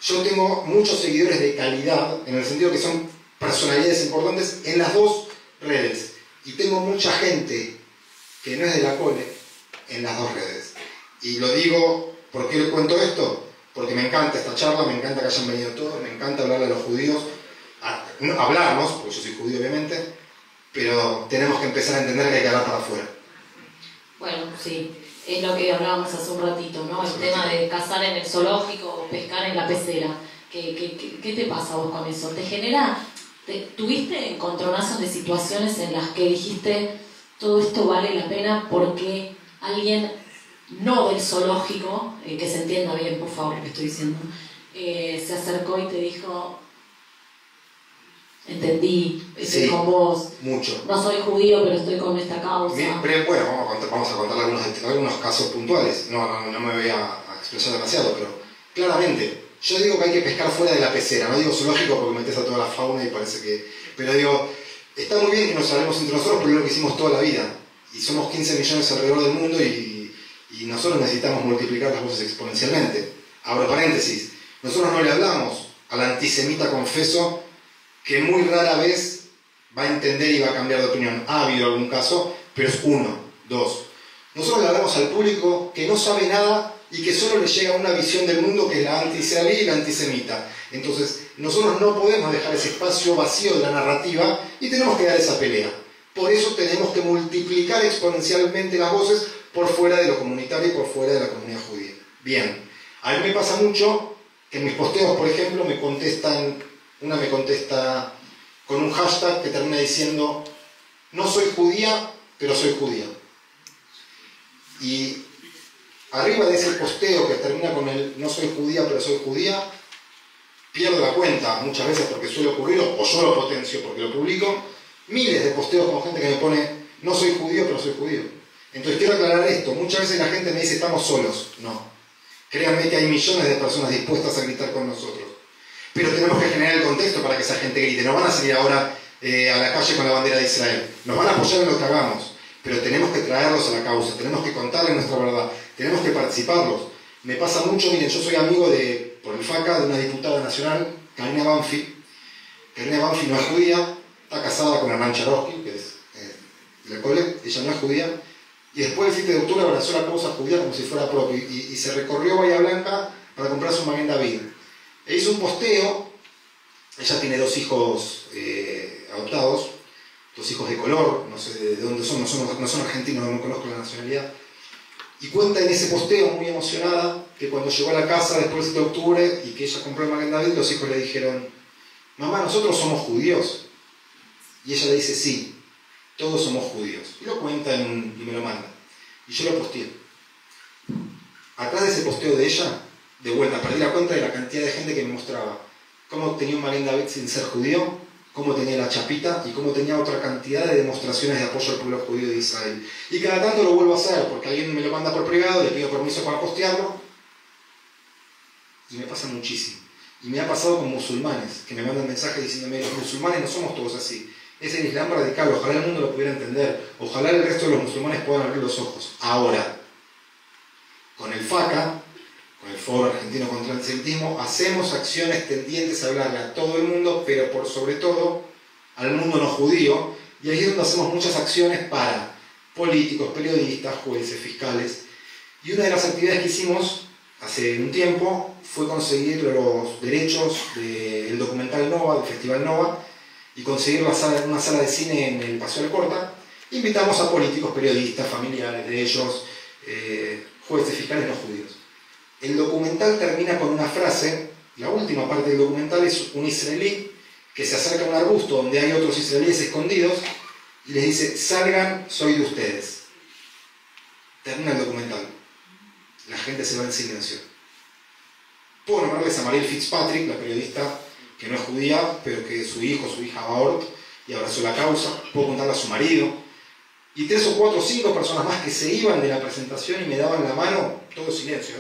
yo tengo muchos seguidores de calidad, en el sentido que son personalidades importantes en las dos redes. Y tengo mucha gente que no es de la cole en las dos redes. Y lo digo, ¿por qué le cuento esto? Porque me encanta esta charla, me encanta que hayan venido todos, me encanta hablarle a los judíos, hablarnos, porque yo soy judío obviamente, pero tenemos que empezar a entender que hay que hablar para afuera. Bueno, sí, es lo que hablábamos hace un ratito, ¿no? El tema de cazar en el zoológico o pescar en la pecera. ¿Qué te pasa vos con eso? ¿Te genera, tuviste encontronazos de situaciones en las que dijiste todo esto vale la pena porque alguien no del zoológico, que se entienda bien por favor lo que estoy diciendo, se acercó y te dijo entendí, estoy sí, con vos, mucho. No soy judío pero estoy con esta causa? Bien, pero bueno, vamos a contar algunos casos puntuales, no me voy a expresar demasiado, pero claramente yo digo que hay que pescar fuera de la pecera, no digo zoológico porque metes a toda la fauna y parece que... Pero digo, está muy bien que nos hablemos entre nosotros, pero es lo que hicimos toda la vida. Y somos 15 millones alrededor del mundo y nosotros necesitamos multiplicar las voces exponencialmente. Abro paréntesis, nosotros no le hablamos al antisemita confeso que muy rara vez va a entender y va a cambiar de opinión. Ha habido algún caso, pero es uno, dos. Nosotros le hablamos al público que no sabe nada y que solo le llega una visión del mundo que es la anti-israelí y la antisemita. Entonces, nosotros no podemos dejar ese espacio vacío de la narrativa y tenemos que dar esa pelea. Por eso tenemos que multiplicar exponencialmente las voces por fuera de lo comunitario y por fuera de la comunidad judía. Bien, a mí me pasa mucho que en mis posteos, por ejemplo, una me contesta con un hashtag que termina diciendo no soy judía, pero soy judía. Y arriba de ese posteo que termina con el no soy judía, pero soy judía, pierdo la cuenta muchas veces porque suele ocurrir, o yo lo potencio porque lo publico, miles de posteos con gente que me pone no soy judío, pero soy judío. Entonces quiero aclarar esto, muchas veces la gente me dice estamos solos. No, créanme que hay millones de personas dispuestas a gritar con nosotros. Pero tenemos que generar el contexto para que esa gente grite. No van a salir ahora a la calle con la bandera de Israel. Nos van a apoyar en lo que hagamos. Pero tenemos que traerlos a la causa. Tenemos que contarles nuestra verdad. Tenemos que participarlos. Me pasa mucho, miren, yo soy amigo por el FACA de una diputada nacional, Karina Banfi. Karina Banfi no es judía. Está casada con Hernán Charovsky, que es del cole. Ella no es judía. Y después del 7 de octubre abrazó la causa judía como si fuera propio. Y se recorrió Bahía Blanca para comprarse un Maguen David. E hizo un posteo, ella tiene dos hijos adoptados, dos hijos de color, no sé de dónde son, no son argentinos, no conozco la nacionalidad, y cuenta en ese posteo muy emocionada que cuando llegó a la casa después del 7 de octubre y que ella compró el Maguen David, los hijos le dijeron, mamá, ¿nosotros somos judíos? Y ella le dice, sí, todos somos judíos. Y lo cuenta y me lo manda. Y yo lo posteé. Atrás de ese posteo de ella, de vuelta, perdí la cuenta de la cantidad de gente que me mostraba cómo tenía un Maguen David sin ser judío, cómo tenía la chapita y cómo tenía otra cantidad de demostraciones de apoyo al pueblo judío de Israel. Y cada tanto lo vuelvo a hacer, porque alguien me lo manda por privado, le pido permiso para postearlo, y me pasa muchísimo. Y me ha pasado con musulmanes, que me mandan mensajes diciéndome, los musulmanes no somos todos así. Es el Islam radical, ojalá el mundo lo pudiera entender, ojalá el resto de los musulmanes puedan abrir los ojos. Ahora, con el FACA, con el Foro Argentino contra el Antisemitismo, hacemos acciones tendientes a hablarle a todo el mundo, pero por sobre todo al mundo no judío, y ahí es donde hacemos muchas acciones para políticos, periodistas, jueces, fiscales. Y una de las actividades que hicimos hace un tiempo fue conseguir los derechos del documental Nova, del Festival Nova, y conseguir una sala de cine en el Paseo Alcorta. Invitamos a políticos, periodistas, familiares de ellos, jueces, fiscales no judíos. El documental termina con una frase, la última parte del documental es un israelí que se acerca a un arbusto donde hay otros israelíes escondidos y les dice, salgan, soy de ustedes. Termina el documental. La gente se va en silencio. Puedo nombrarles a Marielle Fitzpatrick, la periodista que no es judía, pero que su hijo, su hija va y abrazó la causa. Puedo contarle a su marido. Y 3 o 4 o 5 personas más que se iban de la presentación y me daban la mano, todo silencio,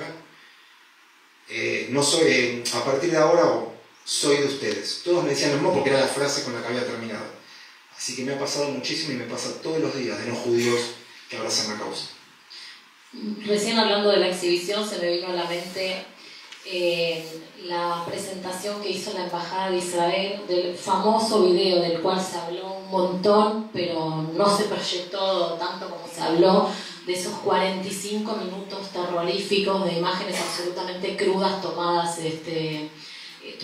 no soy, a partir de ahora soy de ustedes. Todos me decían lo mismo porque era la frase con la que había terminado. Así que me ha pasado muchísimo y me pasa todos los días de no judíos que abrazan la causa. Recién hablando de la exhibición se me vino a la mente la presentación que hizo la Embajada de Israel del famoso video del cual se habló un montón, pero no se proyectó tanto como se habló, de esos 45 minutos terroríficos de imágenes absolutamente crudas tomadas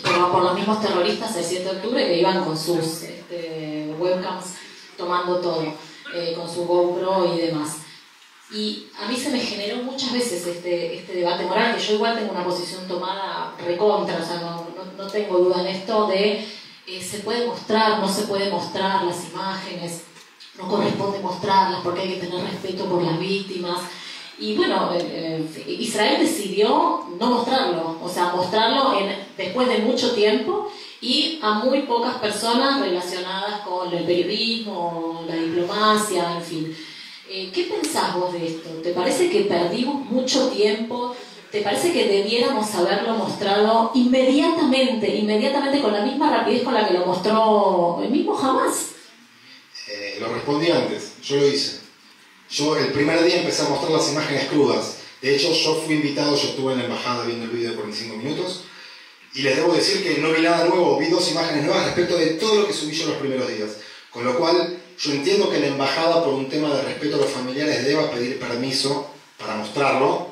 por los mismos terroristas el 7 de octubre que iban con sus webcams tomando todo, con su GoPro y demás. Y a mí se me generó muchas veces este debate moral, que yo igual tengo una posición tomada recontra, o sea, no tengo duda en esto de se puede mostrar, no se puede mostrar las imágenes, no corresponde mostrarlas porque hay que tener respeto por las víctimas. Y bueno, Israel decidió no mostrarlo, o sea, mostrarlo después de mucho tiempo y a muy pocas personas relacionadas con el periodismo, la diplomacia, en fin. ¿Qué pensás vos de esto? ¿Te parece que perdimos mucho tiempo? ¿Te parece que debiéramos haberlo mostrado inmediatamente con la misma rapidez con la que lo mostró el mismo Hamas? Lo respondí antes, yo lo hice. Yo el primer día empecé a mostrar las imágenes crudas. De hecho, yo fui invitado, yo estuve en la embajada viendo el video de 45 minutos y les debo decir que no vi nada nuevo, vi 2 imágenes nuevas respecto de todo lo que subí yo los primeros días. Con lo cual, yo entiendo que la embajada, por un tema de respeto a los familiares, deba pedir permiso para mostrarlo,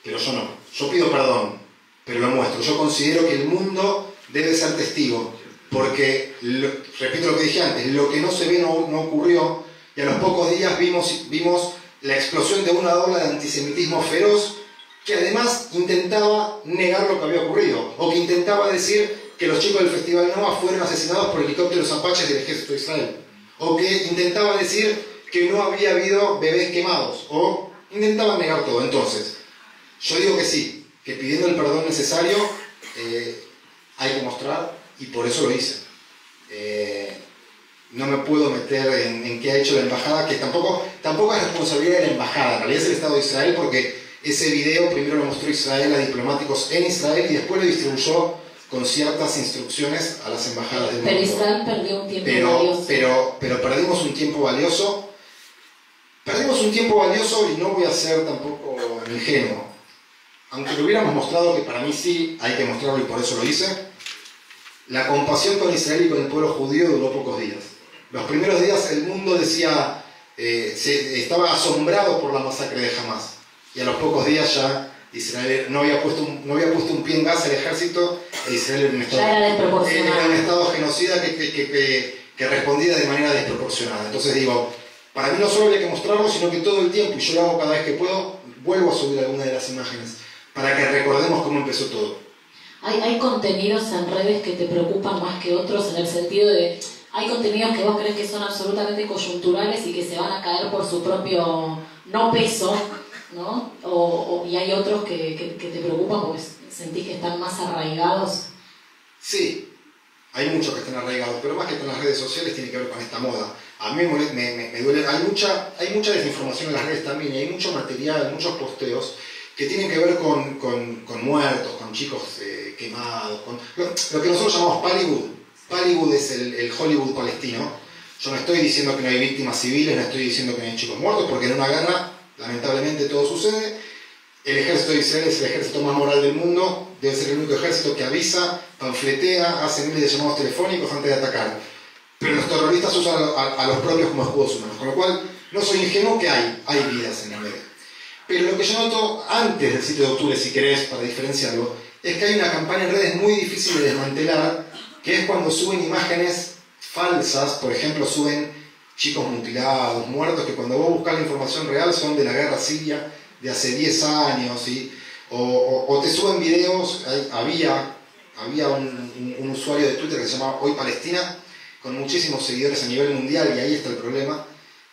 pero yo no. Yo pido perdón, pero lo muestro. Yo considero que el mundo debe ser testigo, porque, repito lo que dije antes, lo que no se ve no ocurrió, y a los pocos días vimos la explosión de una ola de antisemitismo feroz, que además intentaba negar lo que había ocurrido, o que intentaba decir que los chicos del Festival Nova fueron asesinados por helicópteros apaches del ejército de Israel, o que intentaba decir que no había habido bebés quemados, o intentaban negar todo. Entonces, yo digo que sí, que pidiendo el perdón necesario hay que mostrar, y por eso lo hice. No me puedo meter en qué ha hecho la embajada, que tampoco es responsabilidad de la embajada, en realidad es el Estado de Israel, porque ese video primero lo mostró Israel a diplomáticos en Israel y después lo distribuyó con ciertas instrucciones a las embajadas del mundo. Pero Israel perdió un tiempo valioso. Pero perdimos un tiempo valioso. Perdimos un tiempo valioso y no voy a ser tampoco ingenuo. Aunque lo hubiéramos mostrado, que para mí sí hay que mostrarlo y por eso lo hice, la compasión con Israel y con el pueblo judío duró pocos días. Los primeros días el mundo decía, estaba asombrado por la masacre de Hamas. Y a los pocos días ya Israel no había puesto un pie en Gaza el ejército, e Israel era un estado genocida que respondía de manera desproporcionada. Entonces digo, para mí no solo había que mostrarlo, sino que todo el tiempo, y yo lo hago cada vez que puedo, vuelvo a subir alguna de las imágenes, para que recordemos cómo empezó todo. ¿Hay contenidos en redes que te preocupan más que otros en el sentido de... Hay contenidos que vos crees que son absolutamente coyunturales y que se van a caer por su propio no peso, ¿no? Y hay otros que te preocupan porque sentís que están más arraigados? Sí, hay muchos que están arraigados, pero más que con las redes sociales tiene que ver con esta moda. A mí me duele, hay mucha desinformación en las redes también, y hay mucho material, muchos posteos que tienen que ver con muertos, con chicos quemados, con lo que nosotros llamamos Pallywood. Pallywood es el Hollywood palestino. Yo no estoy diciendo que no hay víctimas civiles, no estoy diciendo que no hay chicos muertos, porque en una guerra lamentablemente todo sucede. El ejército de Israel es el ejército más moral del mundo, debe ser el único ejército que avisa, panfletea, hace miles de llamados telefónicos antes de atacar. Pero los terroristas usan a los propios como escudos humanos, con lo cual no soy ingenuo que hay vidas en el medio. Pero lo que yo noto antes del 7 de octubre, si querés, para diferenciarlo, es que hay una campaña en redes muy difícil de desmantelar, que es cuando suben imágenes falsas, por ejemplo, suben chicos mutilados, muertos, que cuando vos buscas la información real son de la guerra siria de hace 10 años, ¿sí? O te suben videos. Había un usuario de Twitter que se llamaba Hoy Palestina, con muchísimos seguidores a nivel mundial, y ahí está el problema,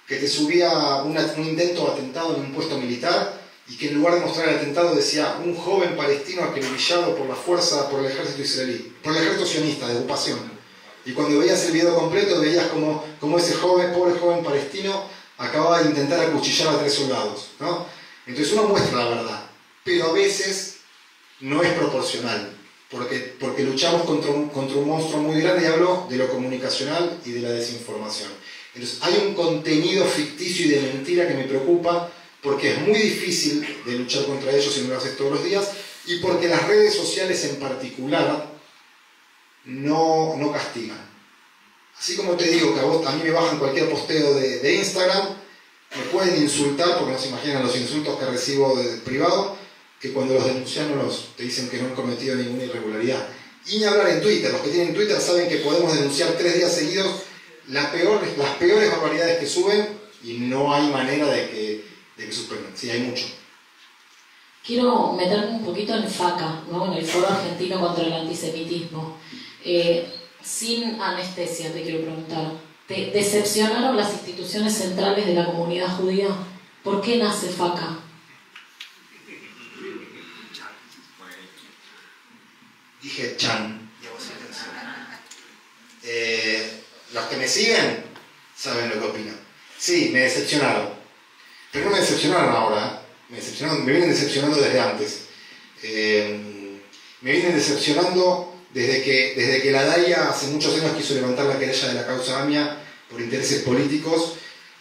que te subía un intento de atentado en un puesto militar, y que en lugar de mostrar el atentado decía un joven palestino acribillado por la fuerza, por el ejército israelí, por el ejército sionista de ocupación. Y cuando veías el video completo veías como ese pobre joven palestino acababa de intentar acuchillar a 3 soldados, ¿no? Entonces uno muestra la verdad, pero a veces no es proporcional, porque luchamos contra un monstruo muy grande, y hablo de lo comunicacional y de la desinformación. Entonces hay un contenido ficticio y de mentira que me preocupa, porque es muy difícil de luchar contra ellos si no lo haces todos los días, y porque las redes sociales en particular no castigan. Así como te digo que a mí me bajan cualquier posteo de Instagram, me pueden insultar, porque no se imaginan los insultos que recibo de privado, que cuando los denuncian te dicen que no han cometido ninguna irregularidad. Y ni hablar en Twitter, los que tienen Twitter saben que podemos denunciar 3 días seguidos las peores barbaridades que suben, y no hay manera de que suspendan. Sí, hay mucho. Quiero meterme un poquito en FACA, ¿no? En el Foro Argentino contra el Antisemitismo. Sin anestesia te quiero preguntar, ¿te decepcionaron las instituciones centrales de la comunidad judía? ¿Por qué nace FACA? Dije Chan. Los que me siguen saben lo que opino. Sí, me decepcionaron. Pero no me decepcionaron ahora, me vienen decepcionando desde antes. Me vienen decepcionando desde que la DAIA hace muchos años quiso levantar la querella de la causa AMIA por intereses políticos,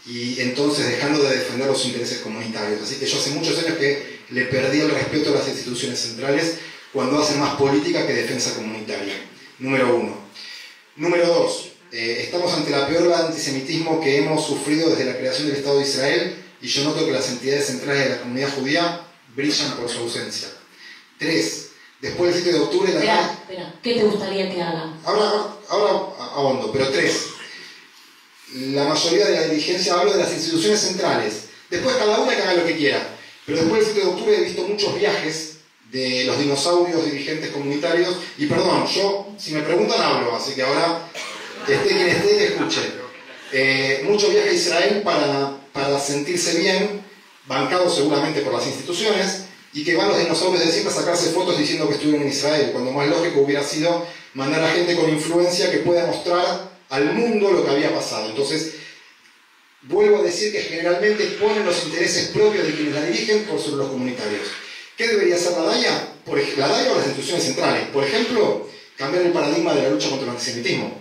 y entonces dejando de defender los intereses comunitarios. Así que yo hace muchos años que le perdí el respeto a las instituciones centrales cuando hacen más política que defensa comunitaria. Número 1. Número 2. Estamos ante la peor ola de antisemitismo que hemos sufrido desde la creación del Estado de Israel, y yo noto que las entidades centrales de la comunidad judía brillan por su ausencia. 3. Después del 7 de octubre... Espera, ¿qué te gustaría que hagan? Ahora ahondo, pero 3. La mayoría de la dirigencia, hablo de las instituciones centrales. Después cada una que haga lo que quiera. Pero después del 7 de octubre he visto muchos viajes de los dinosaurios dirigentes comunitarios. Y perdón, yo, si me preguntan, hablo. Así que ahora, esté quien esté, que escuche. Muchos viajes a Israel para sentirse bien, bancados seguramente por las instituciones, y que van los dinosaurios de siempre a sacarse fotos diciendo que estuvieron en Israel, cuando más lógico hubiera sido mandar a gente con influencia que pueda mostrar al mundo lo que había pasado. Entonces, vuelvo a decir que generalmente ponen los intereses propios de quienes la dirigen por sobre los comunitarios. ¿Qué debería hacer la DAIA? La DAIA o las instituciones centrales. Por ejemplo, cambiar el paradigma de la lucha contra el antisemitismo.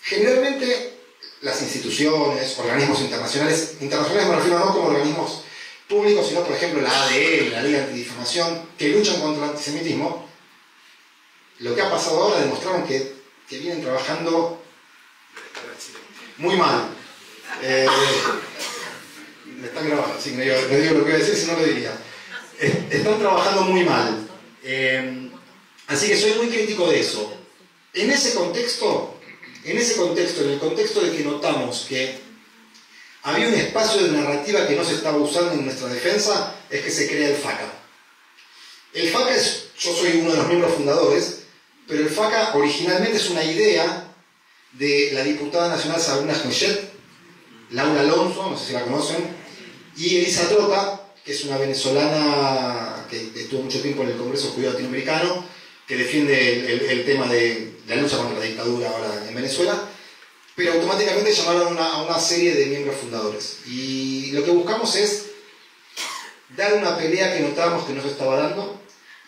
Generalmente, las instituciones, organismos internacionales me refiero no como organismos públicos, sino por ejemplo la ADN, la Liga Antidifamación, que luchan contra el antisemitismo, lo que ha pasado ahora demostraron que vienen trabajando muy mal. Me están grabando, así que no digo lo que voy a decir, si no lo diría. Están trabajando muy mal. Así que soy muy crítico de eso. En ese contexto, en el contexto de que notamos que había un espacio de narrativa que no se estaba usando en nuestra defensa, es que se crea el FACA. El FACA yo soy uno de los miembros fundadores, pero el FACA originalmente es una idea de la diputada nacional Sabrina Schmechet, Laura Alonso, no sé si la conocen, y Elisa Trota, que es una venezolana que estuvo mucho tiempo en el Congreso Judío Latinoamericano, que defiende el tema de la lucha contra la dictadura ahora en Venezuela, pero automáticamente llamaron a una serie de miembros fundadores. Y lo que buscamos es dar una pelea que notábamos que no se estaba dando,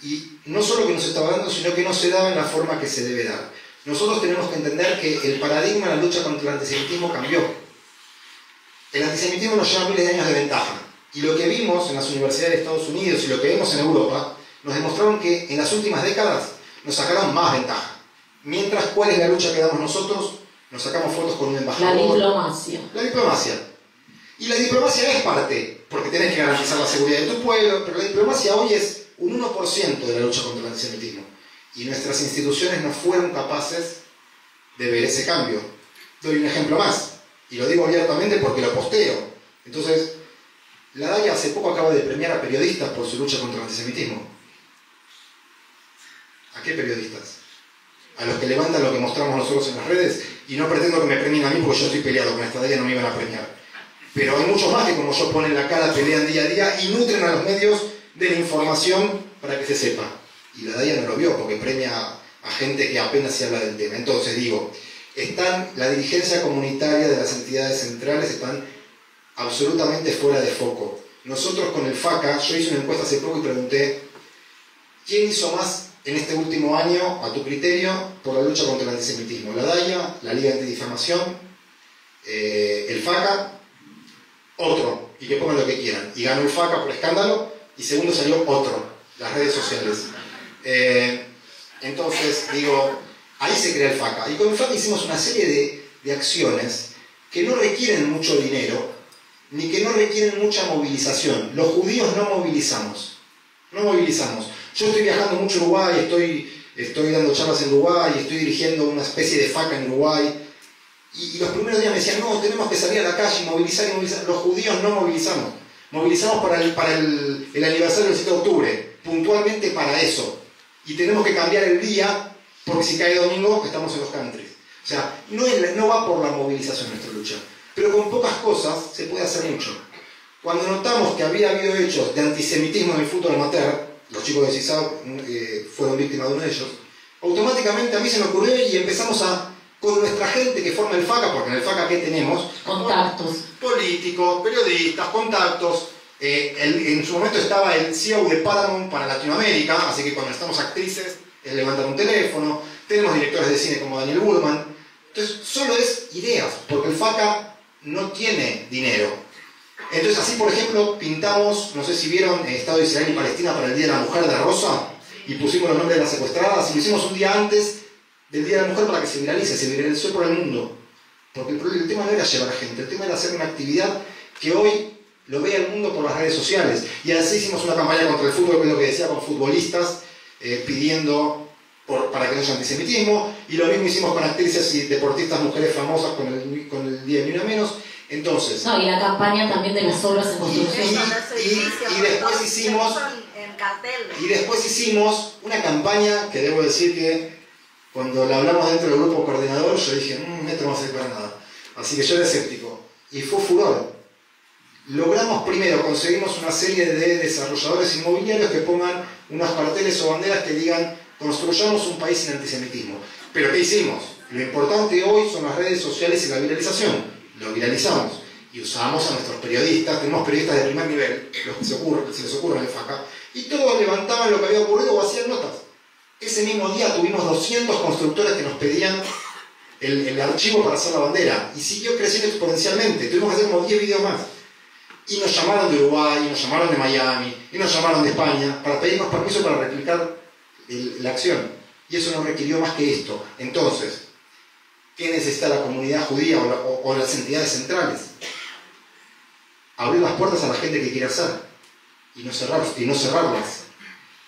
y no solo que no se estaba dando, sino que no se daba en la forma que se debe dar. Nosotros tenemos que entender que el paradigma de la lucha contra el antisemitismo cambió. El antisemitismo nos lleva miles de años de ventaja, y lo que vimos en las universidades de Estados Unidos y lo que vemos en Europa nos demostraron que en las últimas décadas nos sacaron más ventaja. Mientras, ¿cuál es la lucha que damos nosotros? Nos sacamos fotos con un embajador. La diplomacia. La diplomacia. Y la diplomacia es parte, porque tenés que garantizar la seguridad de tu pueblo, pero la diplomacia hoy es un 1% de la lucha contra el antisemitismo. Y nuestras instituciones no fueron capaces de ver ese cambio. Doy un ejemplo más, y lo digo abiertamente porque lo posteo. Entonces, la DAIA hace poco acaba de premiar a periodistas por su lucha contra el antisemitismo. ¿A qué periodistas? a los que levantan lo que mostramos nosotros en las redes, y no pretendo que me premien a mí porque yo estoy peleado con esta Dalia, no me iban a premiar. Pero hay muchos más que como yo ponen la cara, pelean día a día y nutren a los medios de la información para que se sepa. Y la Dalia no lo vio porque premia a gente que apenas se habla del tema. Entonces digo, la dirigencia comunitaria de las entidades centrales están absolutamente fuera de foco. Nosotros con el FACA, yo hice una encuesta hace poco y pregunté, ¿quién hizo más en este último año, a tu criterio, por la lucha contra el antisemitismo? ¿La DAIA, la Liga Antidifamación, el FACA, otro? Y que pongan lo que quieran. Y ganó el FACA por escándalo, y segundo salió otro, las redes sociales. Entonces, digo, ahí se crea el FACA. Y con el FACA hicimos una serie de acciones que no requieren mucho dinero, ni que no requieren mucha movilización. Los judíos no movilizamos. No movilizamos. Yo estoy viajando mucho a Uruguay, estoy dando charlas en Uruguay, estoy dirigiendo una especie de FACA en Uruguay. Y los primeros días me decían, no, tenemos que salir a la calle y movilizar y movilizar. Los judíos no movilizamos. Movilizamos para el aniversario del 7 de octubre, puntualmente para eso. Y tenemos que cambiar el día, porque si cae domingo, estamos en los countries. O sea, no va por la movilización nuestra lucha. Pero con pocas cosas se puede hacer mucho. Cuando notamos que había habido hechos de antisemitismo en el fútbol amateur, los chicos de CISAB fueron víctimas de uno de ellos, automáticamente a mí se me ocurrió y empezamos con nuestra gente que forma el FACA, porque en el FACA ¿qué tenemos? Contactos. Políticos, periodistas, contactos. En su momento estaba el CEO de Paramount para Latinoamérica, así que cuando estamos actrices, levantan un teléfono. Tenemos directores de cine como Daniel Woodman. Entonces, solo es ideas, porque el FACA no tiene dinero. Entonces, así por ejemplo, pintamos, no sé si vieron Estado de Israel y Palestina para el Día de la Mujer de rosa, y pusimos los nombres de las secuestradas, y lo hicimos un día antes del Día de la Mujer para que se viralizó por el mundo. Porque el tema no era llevar a gente, el tema era hacer una actividad que hoy lo vea el mundo por las redes sociales. Y así hicimos una campaña contra el fútbol, que es lo que decía, con futbolistas, pidiendo para que no haya antisemitismo, y lo mismo hicimos con actrices y deportistas mujeres famosas con el Día de Ni Una Menos. Entonces, no, y la campaña también de las obras en construcción. Y después hicimos una campaña que debo decir que cuando la hablamos dentro del grupo coordinador, yo dije, esto no va a servir para nada. Así que yo era escéptico. Y fue furor. Logramos primero, conseguimos una serie de desarrolladores inmobiliarios que pongan unos carteles o banderas que digan, construyamos un país sin antisemitismo. Pero ¿qué hicimos? Lo importante hoy son las redes sociales y la viralización. Lo viralizamos y usamos a nuestros periodistas. Tenemos periodistas de primer nivel, los que se les ocurre en el FACA, y todos levantaban lo que había ocurrido o hacían notas. Ese mismo día tuvimos 200 constructores que nos pedían el archivo para hacer la bandera, y siguió creciendo exponencialmente. Tuvimos que hacer como 10 videos más. Y nos llamaron de Uruguay, y nos llamaron de Miami, y nos llamaron de España para pedirnos permiso para replicar la acción. Y eso no requirió más que esto. Entonces, ¿qué necesita la comunidad judía o las entidades centrales? Abrir las puertas a la gente que quiere hacer y no cerrarlas.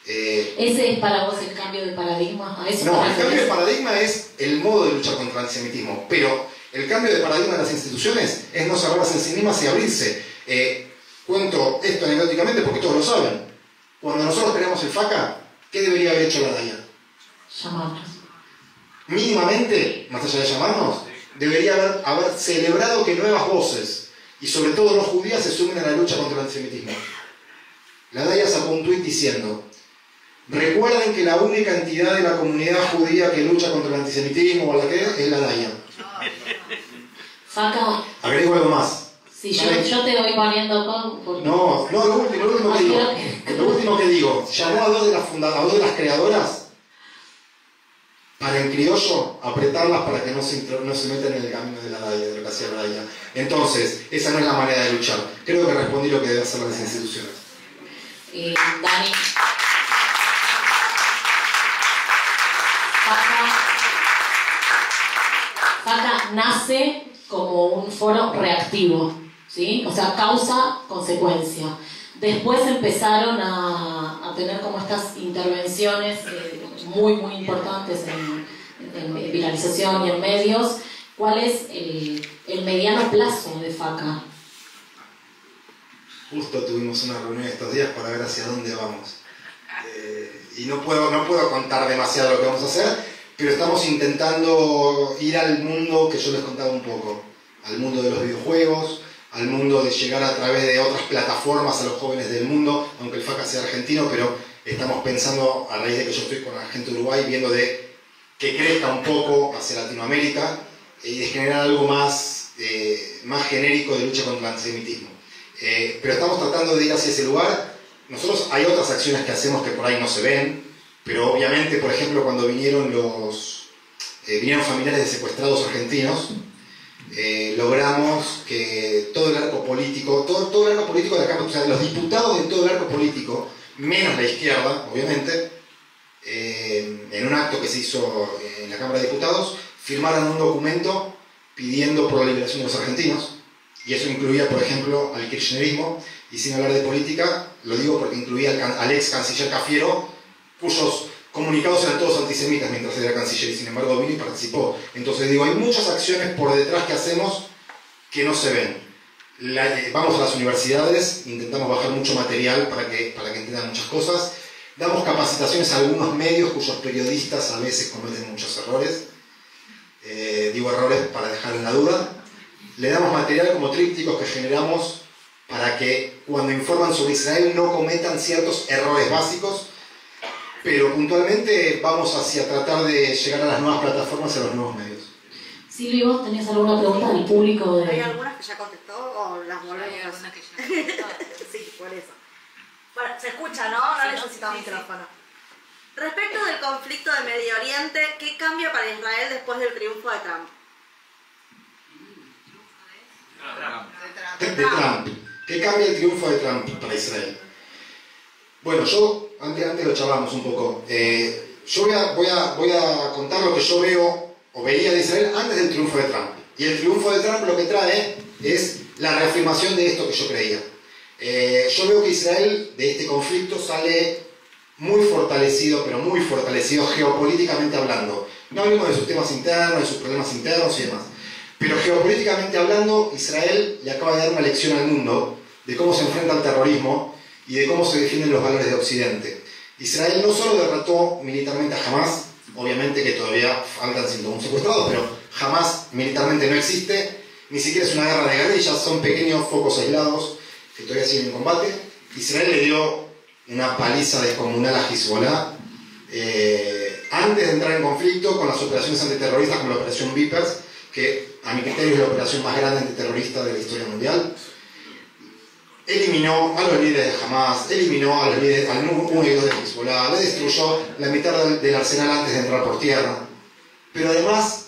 ¿Ese es para vos el cambio de paradigma? ¿A eso no, el cambio de paradigma es el modo de luchar contra el antisemitismo, pero el cambio de paradigma de las instituciones es no cerrarlas en sí mismas y abrirse. Cuento esto anecdóticamente porque todos lo saben. Cuando nosotros creamos el FACA, ¿qué debería haber hecho la DAIA? Llamarnos. Mínimamente, más allá de llamarnos, debería haber celebrado que nuevas voces, y sobre todo los judíos, se sumen a la lucha contra el antisemitismo. La DAIA sacó un tuit diciendo: recuerden que la única entidad de la comunidad judía que lucha contra el antisemitismo o la que es la DAIA. FACA. Agrego algo más. Sí, yo te voy poniendo con... No, lo último que digo, llamó a dos de las creadoras para en criollo apretarlas para que no se metan en el camino de la DAIA, de lo que hacía la DAIA. Entonces, esa no es la manera de luchar. Creo que respondí lo que deben hacer las instituciones. Dani. FACA nace como un foro reactivo, ¿sí? O sea, causa-consecuencia. Después empezaron a tener como estas intervenciones muy importantes en viralización y en medios. ¿Cuál es el mediano plazo de FACA? Justo tuvimos una reunión estos días para ver hacia dónde vamos. Y no puedo contar demasiado lo que vamos a hacer, pero estamos intentando ir al mundo que yo les contaba un poco, al mundo de los videojuegos, al mundo de llegar a través de otras plataformas a los jóvenes del mundo, aunque el FACA sea argentino, pero estamos pensando, a raíz de que yo estoy con la gente de Uruguay, viendo de que crezca un poco hacia Latinoamérica y de generar algo más, más genérico de lucha contra el antisemitismo. Pero estamos tratando de ir hacia ese lugar. Nosotros hay otras acciones que hacemos que por ahí no se ven, pero obviamente, por ejemplo, cuando vinieron vinieron familiares de secuestrados argentinos, logramos que todo el arco político, todo el arco político de la Cámara, o sea, los diputados de todo el arco político, menos la izquierda, obviamente, en un acto que se hizo en la Cámara de Diputados, firmaran un documento pidiendo por la liberación de los argentinos, y eso incluía, por ejemplo, al kirchnerismo, y sin hablar de política, lo digo porque incluía al ex canciller Cafiero, cuyos comunicados eran todos antisemitas mientras era canciller, y sin embargo vino y participó. Entonces digo, hay muchas acciones por detrás que hacemos que no se ven. Vamos a las universidades, intentamos bajar mucho material para que entiendan muchas cosas. Damos capacitaciones a algunos medios cuyos periodistas a veces cometen muchos errores. Digo errores para dejar en la duda. Le damos material como trípticos que generamos para que cuando informan sobre Israel no cometan ciertos errores básicos, pero puntualmente vamos hacia tratar de llegar a las nuevas plataformas y a los nuevos medios. Silvia, ¿vos tenías alguna pregunta del público? ¿Hay algunas que ya contestó o las volvemos a hacer? Que ya contestó. Sí, por eso. Bueno, se escucha, ¿no? No Sí, necesita sí, micrófono. Respecto del conflicto de Medio Oriente, ¿qué cambia para Israel después del triunfo de Trump? De Trump. ¿Qué cambia el triunfo de Trump para Israel? Bueno, yo, antes lo charlamos un poco. Yo voy a contar lo que yo veo o veía de Israel antes del triunfo de Trump. Y el triunfo de Trump lo que trae es la reafirmación de esto que yo creía. Yo veo que Israel de este conflicto sale muy fortalecido, pero muy fortalecido geopolíticamente hablando. No hablemos de sus temas internos, de sus problemas internos y demás. Pero geopolíticamente hablando, Israel le acaba de dar una lección al mundo de cómo se enfrenta al terrorismo y de cómo se defienden los valores de Occidente. Israel no solo derrotó militarmente a Hamas, obviamente que todavía faltan 101 secuestrados, pero Hamas militarmente no existe, ni siquiera es una guerra de guerrillas, son pequeños focos aislados que todavía siguen en combate. Israel le dio una paliza descomunal a Hezbollah antes de entrar en conflicto con las operaciones antiterroristas como la operación Vipers, que a mi criterio es la operación más grande antiterrorista de la historia mundial. Eliminó a los líderes de Hamas, eliminó a los líderes, al 1 y 2 de Hezbollah, le destruyó la mitad del arsenal antes de entrar por tierra. Pero además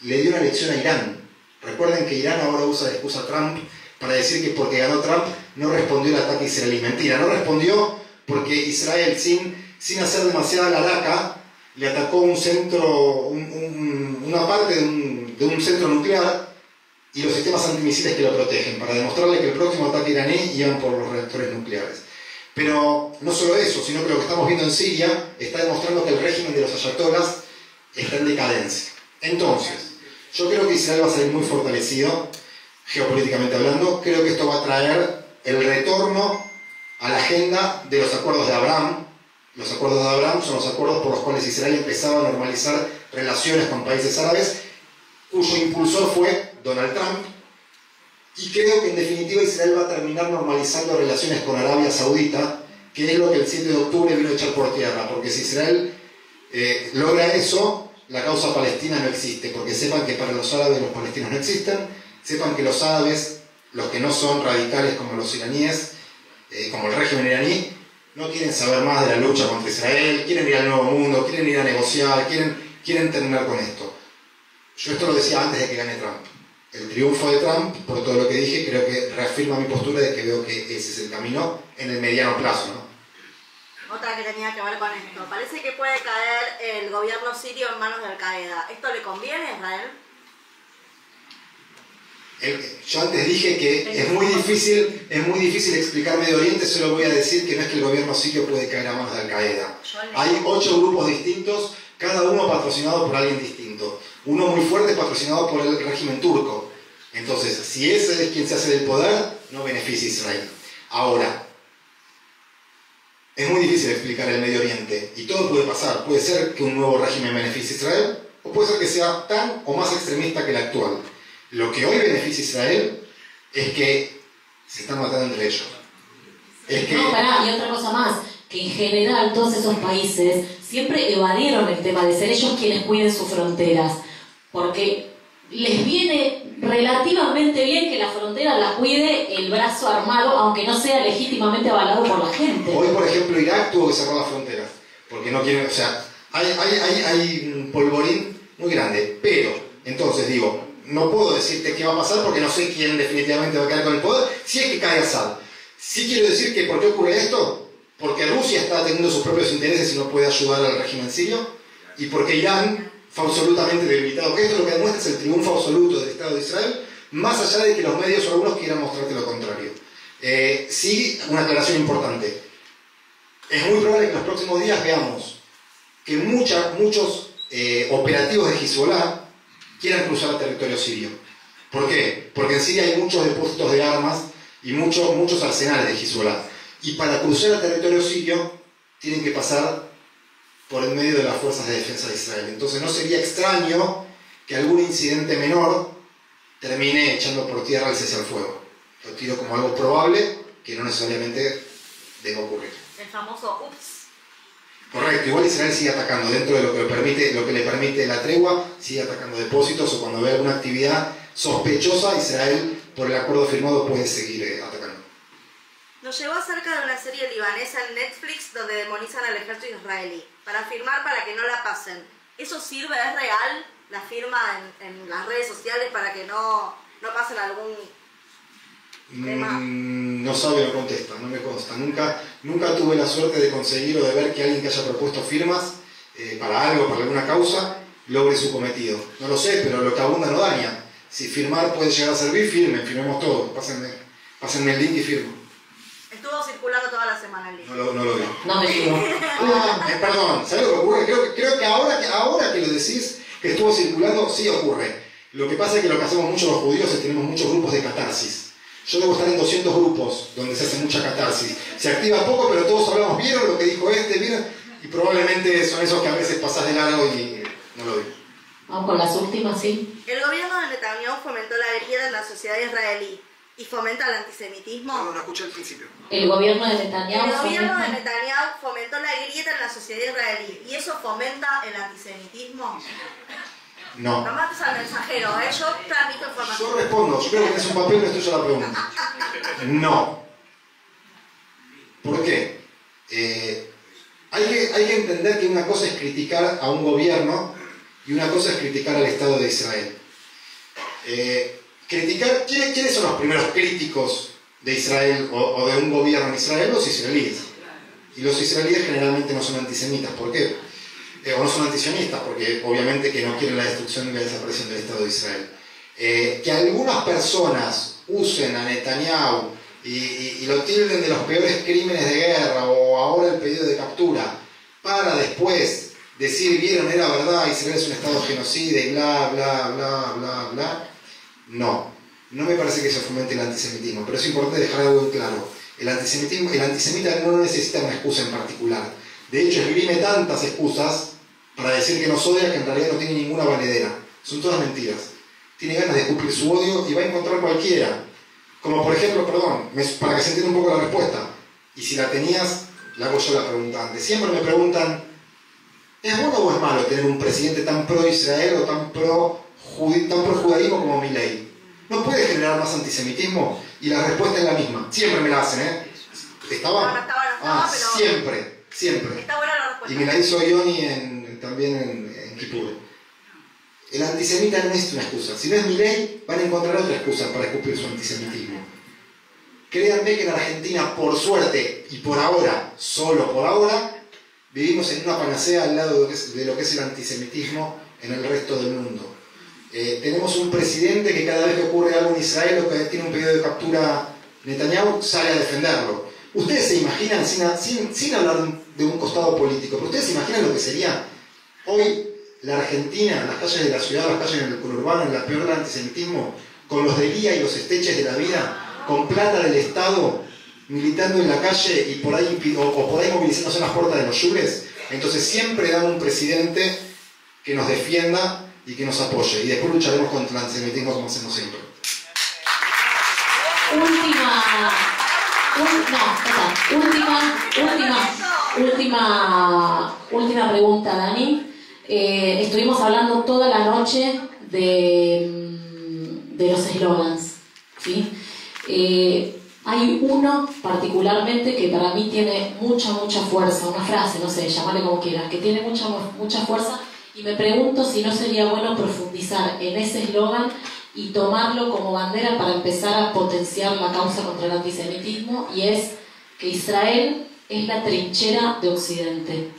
le dio una lección a Irán. Recuerden que Irán ahora usa de excusa a Trump para decir que porque ganó Trump no respondió al ataque israelí. Mentira, no respondió porque Israel, sin hacer demasiada laraca, le atacó un centro, una parte de un centro nuclear y los sistemas antimisiles que lo protegen, para demostrarle que el próximo ataque iraní iban por los reactores nucleares. Pero no solo eso, sino que lo que estamos viendo en Siria está demostrando que el régimen de los ayatolás está en decadencia. Entonces, yo creo que Israel va a salir muy fortalecido, geopolíticamente hablando. Creo que esto va a traer el retorno a la agenda de los acuerdos de Abraham. Los acuerdos de Abraham son los acuerdos por los cuales Israel empezaba a normalizar relaciones con países árabes, cuyo impulsor fue Donald Trump, y creo que en definitiva Israel va a terminar normalizando relaciones con Arabia Saudita, que es lo que el 7 de octubre vino a echar por tierra, porque si Israel logra eso, la causa palestina no existe, porque sepan que para los árabes los palestinos no existen, sepan que los árabes, los que no son radicales como los iraníes, como el régimen iraní, no quieren saber más de la lucha contra Israel, quieren ir al nuevo mundo, quieren ir a negociar, quieren terminar con esto. Yo esto lo decía antes de que gane Trump. El triunfo de Trump, por todo lo que dije, creo que reafirma mi postura de que veo que ese es el camino en el mediano plazo, ¿no? Otra que tenía que ver con esto. Parece que puede caer el gobierno sirio en manos de Al-Qaeda. ¿Esto le conviene a Israel? Yo antes dije que es muy difícil explicar Medio Oriente, solo voy a decir que no es que el gobierno sirio puede caer a manos de Al-Qaeda. Hay 8 grupos distintos, cada uno patrocinado por alguien distinto. Uno muy fuerte patrocinado por el régimen turco. Entonces, si ese es quien se hace del poder, no beneficia a Israel. Ahora, Es muy difícil explicar el Medio Oriente y todo puede pasar. Puede ser que un nuevo régimen beneficie a Israel o puede ser que sea tan o más extremista que el actual. Lo que hoy beneficia a Israel es que se están matando entre ellos. Es que... No, pará, y otra cosa más, que en general todos esos países siempre evadieron el tema de ser ellos quienes cuiden sus fronteras, porque les viene relativamente bien que la frontera la cuide el brazo armado, aunque no sea legítimamente avalado por la gente. Hoy, por ejemplo, Irak tuvo que cerrar las fronteras, porque no quieren, o sea, hay un polvorín muy grande, pero, entonces digo, no puedo decirte qué va a pasar porque no sé quién definitivamente va a quedar con el poder, si es que cae Assad. Sí quiero decir que ¿por qué ocurre esto? Porque Rusia está teniendo sus propios intereses y no puede ayudar al régimen sirio, y porque Irán fue absolutamente debilitado. Esto lo que demuestra es el triunfo absoluto del Estado de Israel, más allá de que los medios o algunos quieran mostrarte lo contrario. Sí, una aclaración importante. Es muy probable que en los próximos días veamos que muchos operativos de Hezbollah quieran cruzar el territorio sirio. ¿Por qué? Porque en Siria hay muchos depósitos de armas y muchos arsenales de Hezbollah. Y para cruzar el territorio sirio tienen que pasar por el medio de las fuerzas de defensa de Israel. Entonces no sería extraño que algún incidente menor termine echando por tierra el cese al fuego. Lo tiro como algo probable que no necesariamente deba ocurrir. El famoso ups. Correcto, igual Israel sigue atacando dentro de lo que le permite la tregua, sigue atacando depósitos o cuando ve alguna actividad sospechosa, Israel por el acuerdo firmado puede seguir atacando. Nos llegó acerca de una serie libanesa en Netflix donde demonizan al ejército israelí para firmar para que no la pasen. ¿Eso sirve? ¿Es real? ¿La firma en las redes sociales para que no pasen algún tema? No sabe, no contesta, no me consta. Nunca tuve la suerte de conseguir o de ver que alguien que haya propuesto firmas para algo, para alguna causa, logre su cometido. No lo sé, pero lo que abunda no daña. Si firmar puede llegar a servir, firmemos todos. Pásenme el link y firmo. Estuvo circulando toda la semana el link. No lo vi. No me digo. Perdón, ¿sabes lo que ocurre? Creo que ahora que lo decís, que estuvo circulando, sí ocurre. Lo que pasa es que lo que hacemos mucho los judíos es tenemos muchos grupos de catarsis. Yo debo estar en 200 grupos donde se hace mucha catarsis. Se activa poco, pero todos hablamos, ¿vieron lo que dijo ¿Vieron? Y probablemente son esos que a veces pasás de largo y no lo vi. Vamos con las últimas, ¿sí? El gobierno de Netanyahu fomentó la grieta en la sociedad israelí y fomenta el antisemitismo. No escuché el principio. El gobierno de Netanyahu fomentó la grieta en la sociedad israelí y eso fomenta el antisemitismo. No. No mates al mensajero, yo transmito información. Yo respondo, yo creo que tienes un papel, no estoy yo la pregunta. No. ¿Por qué? Hay que entender que una cosa es criticar a un gobierno y una cosa es criticar al Estado de Israel. ¿Quiénes son los primeros críticos de Israel o de un gobierno en Israel? Los israelíes. Y los israelíes generalmente no son antisemitas. ¿Por qué? O no son antisionistas, porque obviamente que no quieren la destrucción y la desaparición del Estado de Israel. Que algunas personas usen a Netanyahu y lo tilden de los peores crímenes de guerra o ahora el pedido de captura para después decir, vieron, era verdad, Israel es un Estado genocida y bla, bla, bla, bla, bla. No me parece que eso fomente el antisemitismo, pero es importante dejar algo en claro. El antisemita no necesita una excusa en particular. De hecho, esgrime tantas excusas para decir que nos odia que en realidad no tiene ninguna valedera. Son todas mentiras. Tiene ganas de cumplir su odio y va a encontrar cualquiera. Como por ejemplo, para que se entienda un poco la respuesta. Y si la tenías, la hago yo la pregunta antes. Siempre me preguntan, ¿es bueno o es malo tener un presidente tan pro-Israel o tan pro-judaísmo como Milei? ¿No puede generar más antisemitismo? Y la respuesta es la misma. Siempre me la hacen, ¿eh? ¿Estaba? No estaba, pero... Siempre. Está buena la respuesta. Y me la hizo Ioni también en Kipur. El antisemita no necesita una excusa. Si no es Milei, van a encontrar otra excusa para escupir su antisemitismo. Créanme que en Argentina, por suerte, y por ahora, solo por ahora, vivimos en una panacea al lado de lo que es el antisemitismo en el resto del mundo. Tenemos un presidente que cada vez que ocurre algo en Israel o que tiene un pedido de captura Netanyahu, sale a defenderlo. Ustedes se imaginan, sin hablar de un costado político, pero ustedes se imaginan lo que sería hoy la Argentina, las calles de la ciudad, las calles en el conurbano, en la peor del antisemitismo, con los de guía y los esteches de la vida, con plata del Estado, militando en la calle y por ahí, o por ahí movilizándose en las puertas de los yures, entonces siempre dan un presidente que nos defienda y que nos apoye. Y después lucharemos contra el antisemitismo como hacemos siempre. Última pregunta, Dani. Estuvimos hablando toda la noche de los eslogans, ¿sí? Hay uno particularmente que para mí tiene mucha fuerza, una frase, no sé, llámale como quieras, que tiene mucha fuerza, y me pregunto si no sería bueno profundizar en ese eslogan y tomarlo como bandera para empezar a potenciar la causa contra el antisemitismo, y es que Israel es la trinchera de Occidente.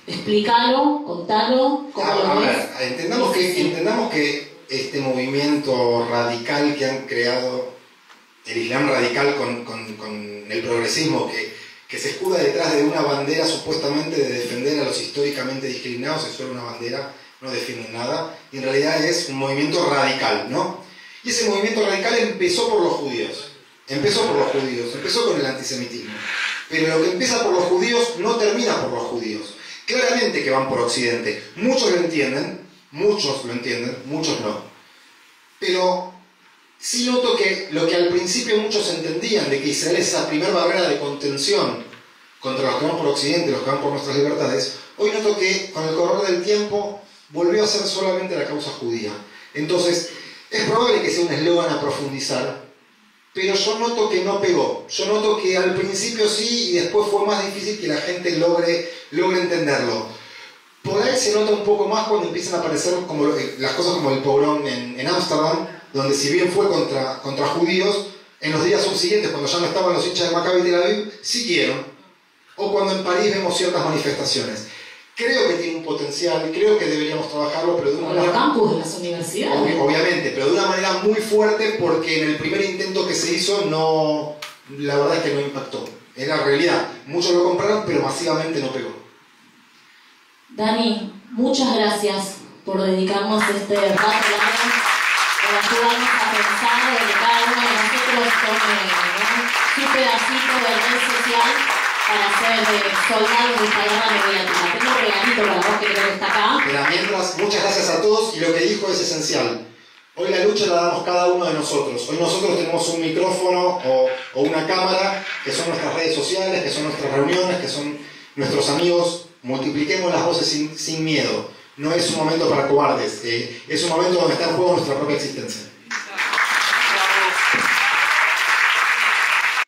Explícalo, contalo, ¿cómo lo ves? Entendamos que este movimiento radical que han creado, el Islam radical con el progresismo, que se escuda detrás de una bandera supuestamente de defender a los históricamente discriminados, es solo una bandera, no defiende nada, y en realidad es un movimiento radical, ¿no? Y ese movimiento radical empezó por los judíos, empezó con el antisemitismo. Pero lo que empieza por los judíos no termina por los judíos. Claramente que van por Occidente. Muchos lo entienden, muchos no. Pero sí noto que lo que al principio muchos entendían de que Israel es esa primera barrera de contención contra los que van por Occidente, los que van por nuestras libertades, hoy noto que con el correr del tiempo volvió a ser solamente la causa judía. Entonces, es probable que sea un eslogan a profundizar, pero yo noto que no pegó. Yo noto que al principio sí y después fue más difícil que la gente logre entenderlo. Por ahí se nota un poco más cuando empiezan a aparecer como las cosas como el pogrom en Ámsterdam, donde si bien fue contra judíos, en los días subsiguientes, cuando ya no estaban los hinchas de Maccabi Tel Aviv, siguieron. O cuando en París vemos ciertas manifestaciones. Creo que tiene un potencial, creo que deberíamos trabajarlo, pero de una manera... los campus de las universidades. Obviamente, pero de una manera muy fuerte, porque en el primer intento que se hizo, no, la verdad es que no impactó. Es la realidad. Muchos lo compraron, pero masivamente no pegó. Dani, muchas gracias por dedicarnos este rato largo, por ayudarnos a pensar de que cada uno de nosotros tome su pedacito de red social para ser soldados de esta guerra mediática. Tengo un regalito para vos que creo que está acá. Pero mientras, muchas gracias a todos, y lo que dijo es esencial. Hoy la lucha la damos cada uno de nosotros. Hoy nosotros tenemos un micrófono o una cámara, que son nuestras redes sociales, que son nuestras reuniones, que son nuestros amigos. Multipliquemos las voces sin miedo. No es un momento para cobardes, es un momento donde está en juego nuestra propia existencia.